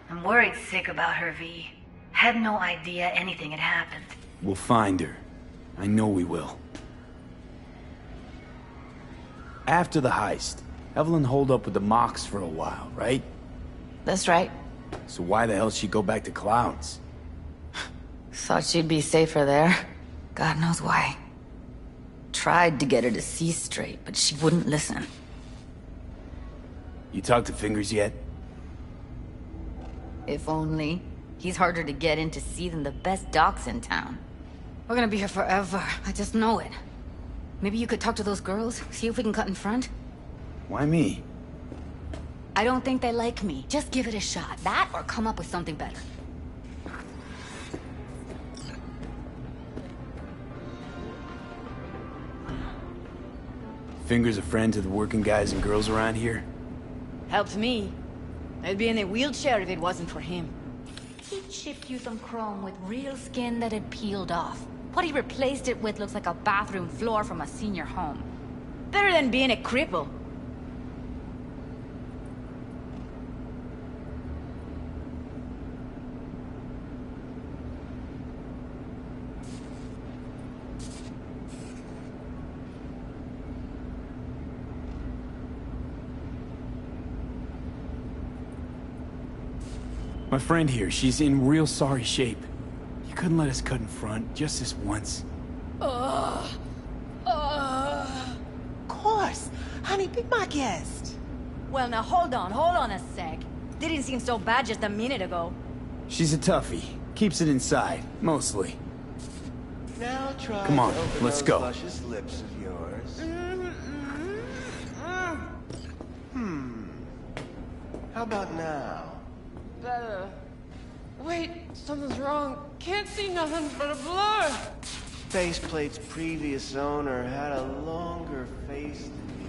S20: I'm worried sick about her, V. Had no idea anything had happened.
S4: We'll find her. I know we will. After the heist, Evelyn holed up with the Mox for a while, right?
S20: That's right.
S4: So why the hell she go back to Clouds?
S20: Thought she'd be safer there. God knows why. Tried to get her to see straight, but she wouldn't listen.
S4: You talked to Fingers yet?
S20: If only. He's harder to get in to see than the best docs in town. We're gonna be here forever. I just know it. Maybe you could talk to those girls, see if we can cut in front?
S4: Why me?
S20: I don't think they like me. Just give it a shot. That or come up with something better.
S4: Fingers a friend to the working guys and girls around here?
S20: Helps me. I'd be in a wheelchair if it wasn't for him. He chipped you some chrome with real skin that had peeled off. What he replaced it with looks like a bathroom floor from a senior home. Better than being a cripple.
S4: My friend here, she's in real sorry shape. You couldn't let us cut in front, just this once.
S15: Of course. Honey, be my guest.
S20: Well, now hold on a sec. Didn't seem so bad just a minute ago.
S4: She's a toughie. Keeps it inside, mostly.
S6: Now try
S4: Come on,
S6: to open
S4: let's
S6: those
S4: go.
S6: luscious lips of yours. How about now?
S15: Better. Wait, something's wrong. Can't see nothing but a blur.
S6: Faceplate's previous owner had a longer face than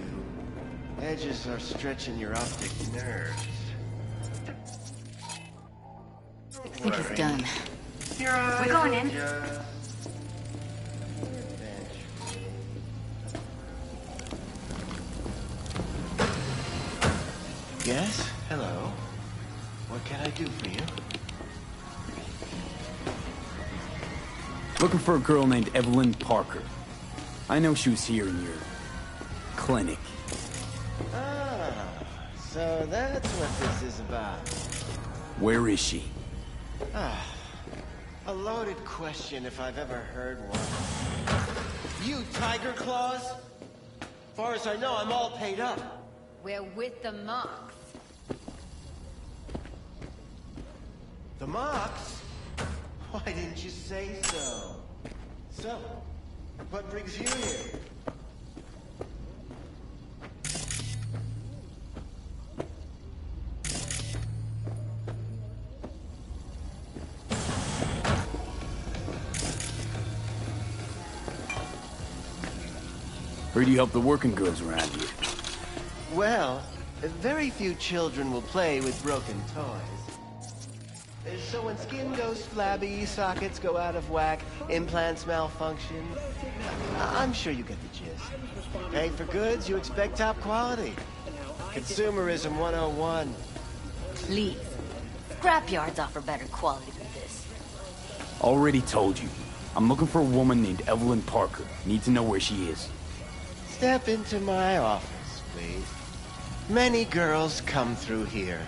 S6: you. Edges are stretching your optic nerves.
S20: I think it's done.
S6: We're
S20: We're going in.
S6: Yes? Hello. What can I do for you?
S4: Looking for a girl named Evelyn Parker. I know she was here in your... clinic.
S6: Ah, so that's what this is about.
S4: Where is she?
S6: Ah, a loaded question if I've ever heard one. You Tiger Claws? Far as I know, I'm all paid up.
S19: We're with the Mox.
S6: The Mox? Why didn't you say so? So, what brings you here?
S4: Heard you help the working girls around here.
S6: Well, very few children will play with broken toys. So when skin goes flabby, sockets go out of whack, implants malfunction, I'm sure you get the gist. Pay for goods, you expect top quality. Consumerism 101.
S20: Please. Scrapyards offer better quality than this.
S4: Already told you. I'm looking for a woman named Evelyn Parker. Need to know where she is.
S6: Step into my office, please. Many girls come through here.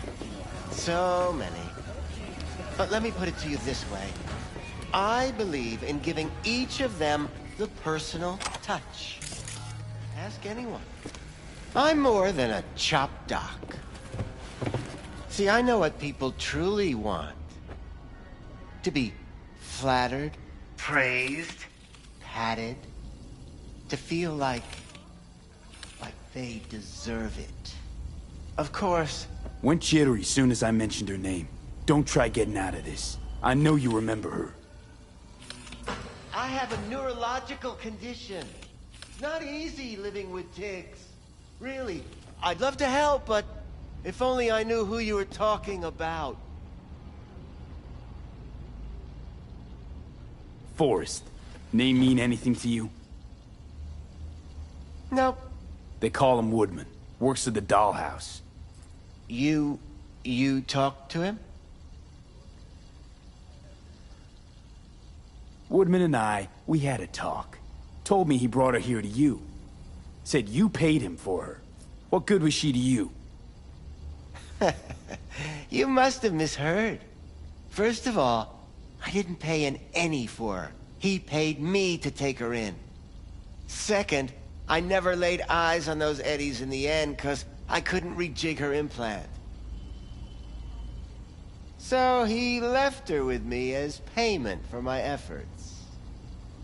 S6: So many. But let me put it to you this way. I believe in giving each of them the personal touch. Ask anyone. I'm more than a chop doc. See, I know what people truly want. To be flattered, praised, patted. To feel like they deserve it. Of course.
S4: Went jittery soon as I mentioned her name. Don't try getting out of this. I know you remember her.
S6: I have a neurological condition. It's not easy living with tics. Really. I'd love to help, but if only I knew who you were talking about.
S4: Forrest. Name mean anything to you?
S6: Nope.
S4: They call him Woodman. Works at the dollhouse.
S6: You talked to him?
S4: Woodman and I, we had a talk. Told me he brought her here to you. Said you paid him for her. What good was she to you?
S6: You must have misheard. First of all, I didn't pay an any for her. He paid me to take her in. Second, I never laid eyes on those eddies in the end because I couldn't rejig her implant. So he left her with me as payment for my efforts.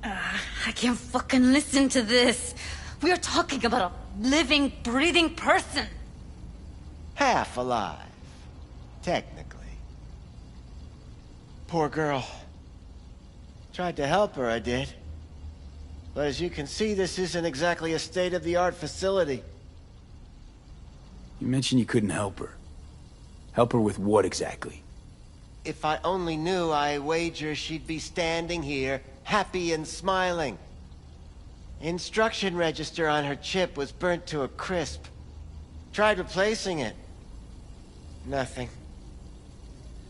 S20: I can't fucking listen to this. We are talking about a living, breathing person.
S6: Half alive. Technically. Poor girl. Tried to help her, I did. But as you can see, this isn't exactly a state-of-the-art facility.
S4: You mentioned you couldn't help her. Help her with what exactly?
S6: If I only knew, I wager she'd be standing here, happy and smiling. Instruction register on her chip was burnt to a crisp. Tried replacing it. Nothing.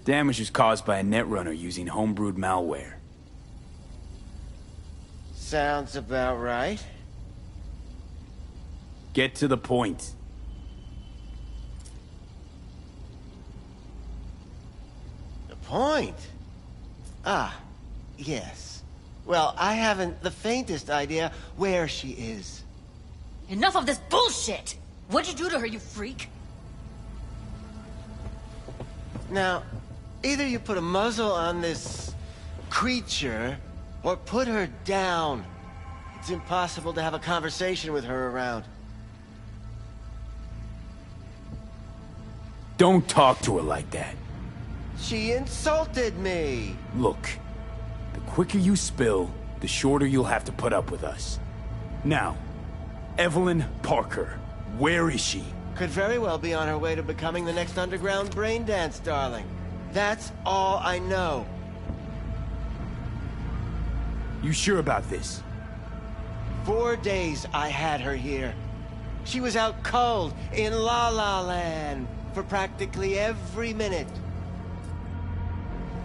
S4: Damage was caused by a netrunner using homebrewed malware.
S6: Sounds about right.
S4: Get to the point.
S6: The point? Ah, yes. Well, I haven't the faintest idea where she is.
S20: Enough of this bullshit! What'd you do to her, you freak?
S6: Now, either you put a muzzle on this creature, or put her down. It's impossible to have a conversation with her around.
S4: Don't talk to her like that.
S6: She insulted me!
S4: Look, the quicker you spill, the shorter you'll have to put up with us. Now, Evelyn Parker, where is she?
S6: Could very well be on her way to becoming the next underground brain dance darling. That's all I know.
S4: You sure about this?
S6: 4 days I had her here. She was out cold in La La Land for practically every minute.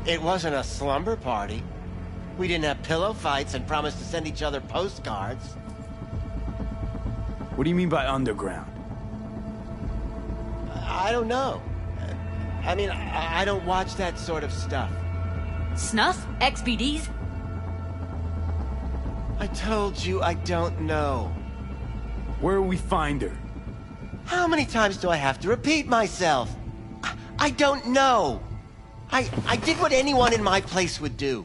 S6: It wasn't a slumber party. We didn't have pillow fights and promised to send each other postcards.
S4: What do you mean by underground?
S6: I don't know. I mean, I don't watch that sort of stuff.
S20: Snuff? XBDs?
S6: I told you I don't know.
S4: Where will we find her?
S6: How many times do I have to repeat myself? I don't know. I did what anyone in my place would do.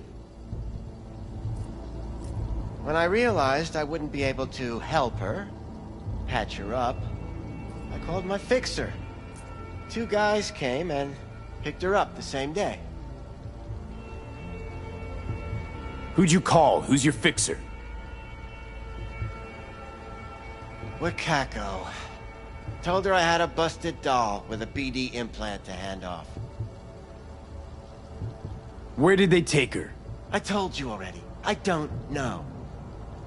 S6: When I realized I wouldn't be able to help her, patch her up, I called my fixer. 2 guys came and picked her up the same day.
S4: Who'd you call? Who's your fixer?
S6: Wakako. Told her I had a busted doll with a BD implant to hand off.
S4: Where did they take her?
S6: I told you already. I don't know.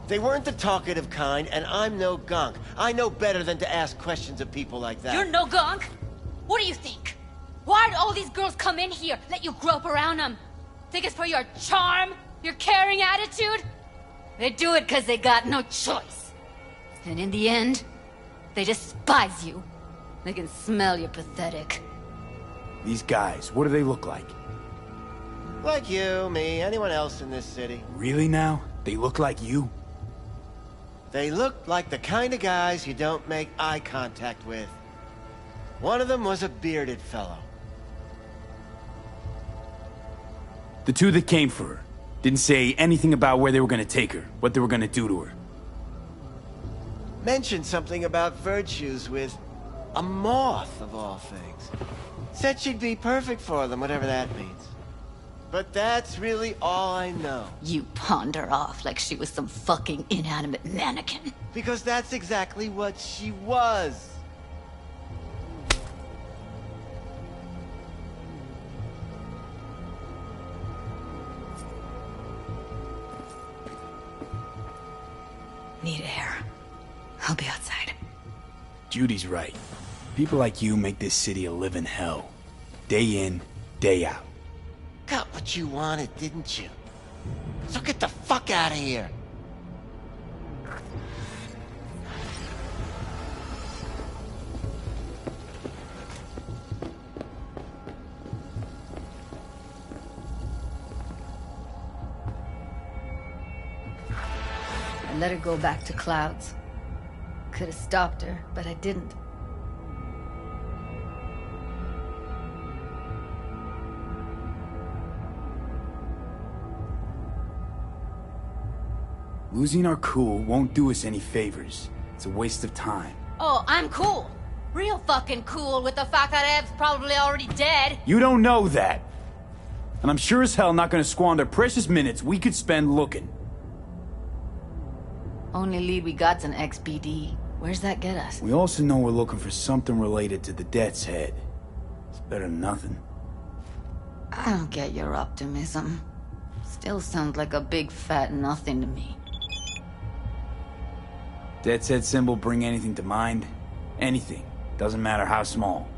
S6: They weren't the talkative kind, and I'm no gunk. I know better than to ask questions of people like that.
S20: You're no gunk? What do you think? Why'd all these girls come in here, let you grope around them? Think it's for your charm? Your caring attitude? They do it because they got no choice. And in the end, they despise you. They can smell you're pathetic.
S4: These guys, what do they look like?
S6: Like you, me, anyone else in this city.
S4: Really now? They look like you?
S6: They look like the kind of guys you don't make eye contact with. One of them was a bearded fellow.
S4: The 2 that came for her didn't say anything about where they were gonna take her, what they were gonna do to her.
S6: Mentioned something about virtues with a moth, of all things. Said she'd be perfect for them, whatever that means. But that's really all I know.
S20: You pawned her off like she was some fucking inanimate mannequin.
S6: Because that's exactly what she was.
S20: Need air. I'll be outside.
S4: Judy's right. People like you make this city a living hell. Day in, day out.
S6: Got what you wanted, didn't you? So get the fuck out of here.
S20: I let her go back to Clouds. Could have stopped her, but I didn't.
S4: Losing our cool won't do us any favors. It's a waste of time.
S20: Oh, I'm cool. Real fucking cool with the fact that Ev's probably already dead.
S4: You don't know that. And I'm sure as hell not gonna squander precious minutes we could spend looking.
S20: Only lead we got's an XBD. Where's that get us?
S4: We also know we're looking for something related to the Death's Head. It's better than nothing.
S20: I don't get your optimism. Still sounds like a big fat nothing to me.
S4: Death's Head symbol bring anything to mind? Anything. Doesn't matter how small.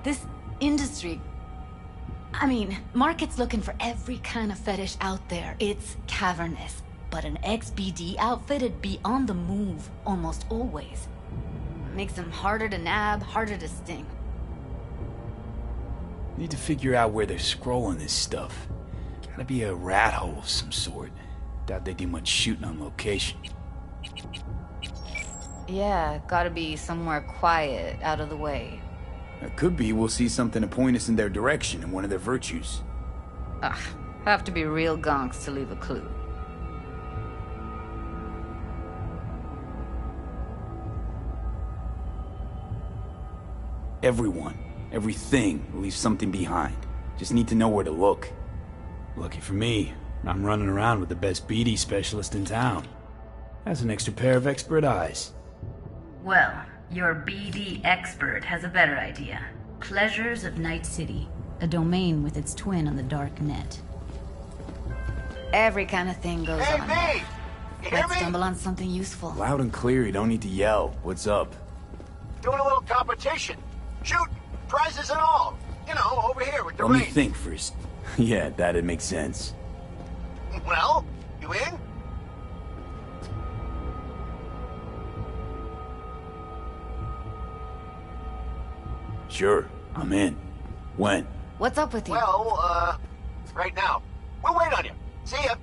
S20: This industry... I mean, market's looking for every kind of fetish out there. It's cavernous. But an XBD outfit'd be on the move, almost always. Makes them harder to nab, harder to sting.
S4: Need to figure out where they're scrolling this stuff. Gotta be a rat hole of some sort. Doubt they do much shooting on location.
S20: Yeah, gotta be somewhere quiet, out of the way.
S4: It could be we'll see something to point us in their direction in one of their virtues.
S20: Ugh, have to be real gonks to leave a clue.
S4: Everyone, everything leaves something behind. Just need to know where to look. Lucky for me, I'm running around with the best BD specialist in town. That's an extra pair of expert eyes.
S19: Well, your BD expert has a better idea. Pleasures of Night City, a domain with its twin on the dark net.
S20: Every kind of thing goes
S14: Hey,
S20: on.
S14: me! You hear
S20: Let's
S14: me?
S20: stumble on something useful.
S4: Loud and clear, you don't need to yell. What's up?
S14: Doing a little competition. Shooting. Prizes and all. You know, over here with the
S4: Let me
S14: range.
S4: think first. Yeah, that'd make sense.
S16: Well, you in?
S4: Sure, I'm in. When?
S20: What's up with you?
S16: Well, right now. We'll wait on you. See ya.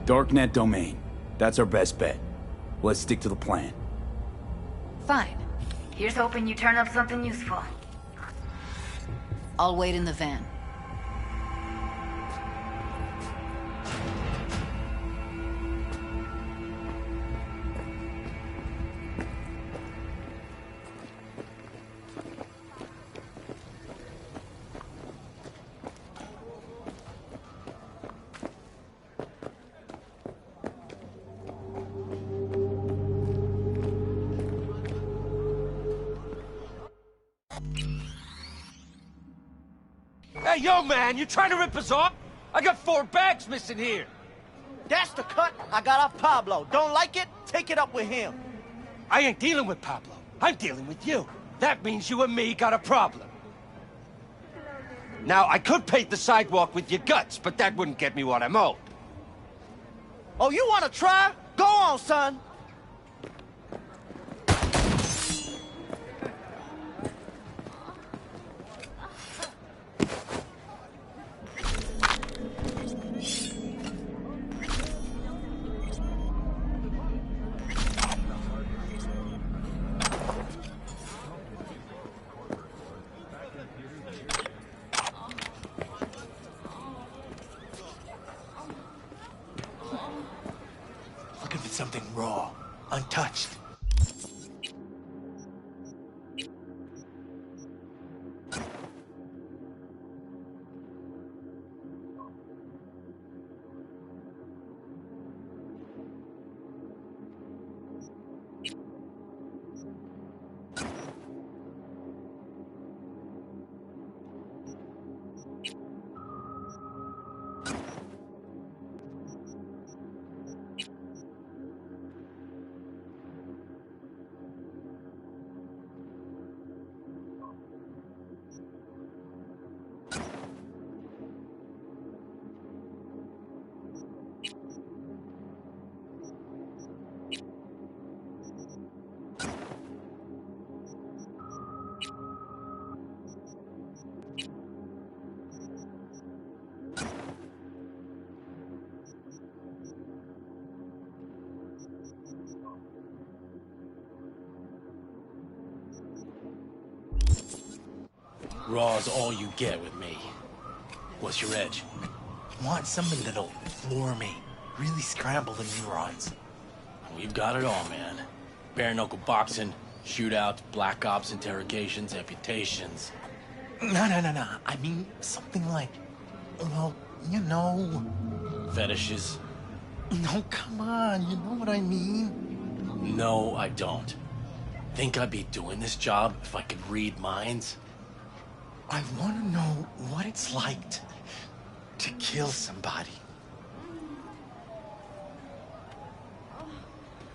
S4: Darknet domain. That's our best bet. Let's stick to the plan.
S20: Fine.
S19: Here's hoping you turn up something useful.
S20: I'll wait in the van.
S21: Hey, yo, man, you trying to rip us off? I got 4 bags missing here.
S9: That's the cut I got off Pablo. Don't like it? Take it up with him.
S21: I ain't dealing with Pablo. I'm dealing with you. That means you and me got a problem. Now, I could paint the sidewalk with your guts, but that wouldn't get me what I'm owed.
S9: Oh, you want to try? Go on, son. Looking for something raw, untouched.
S21: Raw's all you get with me. What's your edge?
S9: Want somebody that'll floor me. Really scramble the neurons.
S21: We've got it all, man. Bare-knuckle boxing, shootouts, black ops interrogations, amputations.
S9: No. I mean, something like, well, you know...
S21: Fetishes?
S9: No, come on, you know what I mean?
S21: No, I don't. Think I'd be doing this job if I could read minds?
S9: I want to know what it's like to kill somebody.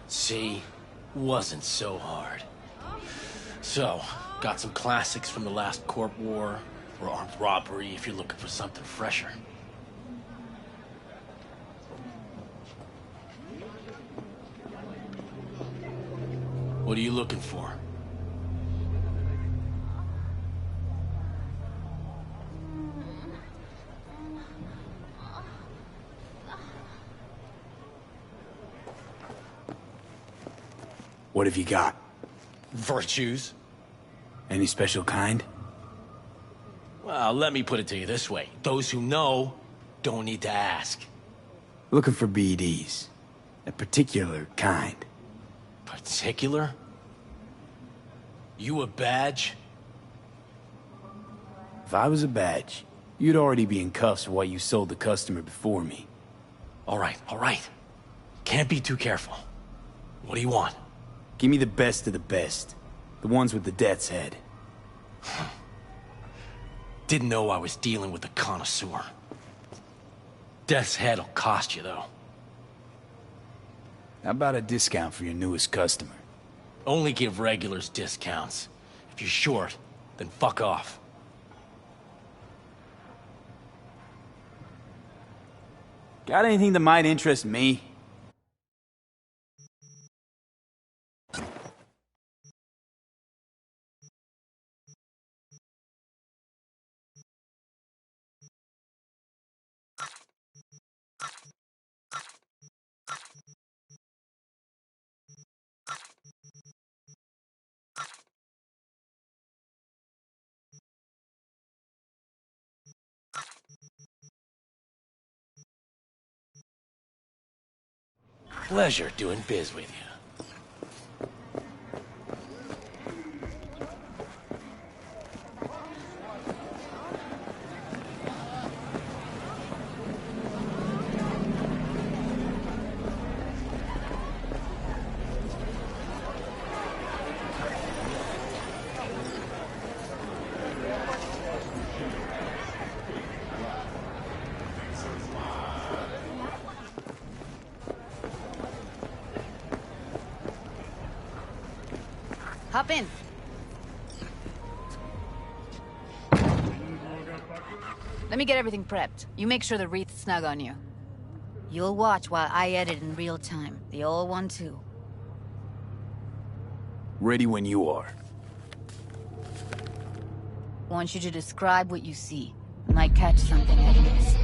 S21: See, wasn't so hard. So, got some classics from the last Corp War, or armed robbery if you're looking for something fresher. What are you looking for?
S4: What have you got?
S21: Virtues.
S4: Any special kind?
S21: Well, let me put it to you this way. Those who know don't need to ask.
S4: Looking for BDs. A particular kind.
S21: Particular? You a badge?
S4: If I was a badge, you'd already be in cuffs while you sold the customer before me.
S21: All right. Can't be too careful. What do you want?
S4: Give me the best of the best. The ones with the death's head.
S21: Didn't know I was dealing with a connoisseur. Death's head'll cost you, though.
S4: How about a discount for your newest customer?
S21: Only give regulars discounts. If you're short, then fuck off.
S4: Got anything that might interest me?
S21: Pleasure doing biz with you.
S20: Hop in. Let me get everything prepped. You make sure the wreath's snug on you. You'll watch while I edit in real time. The old one, too.
S4: Ready when you are.
S20: Want you to describe what you see. Might catch something I miss.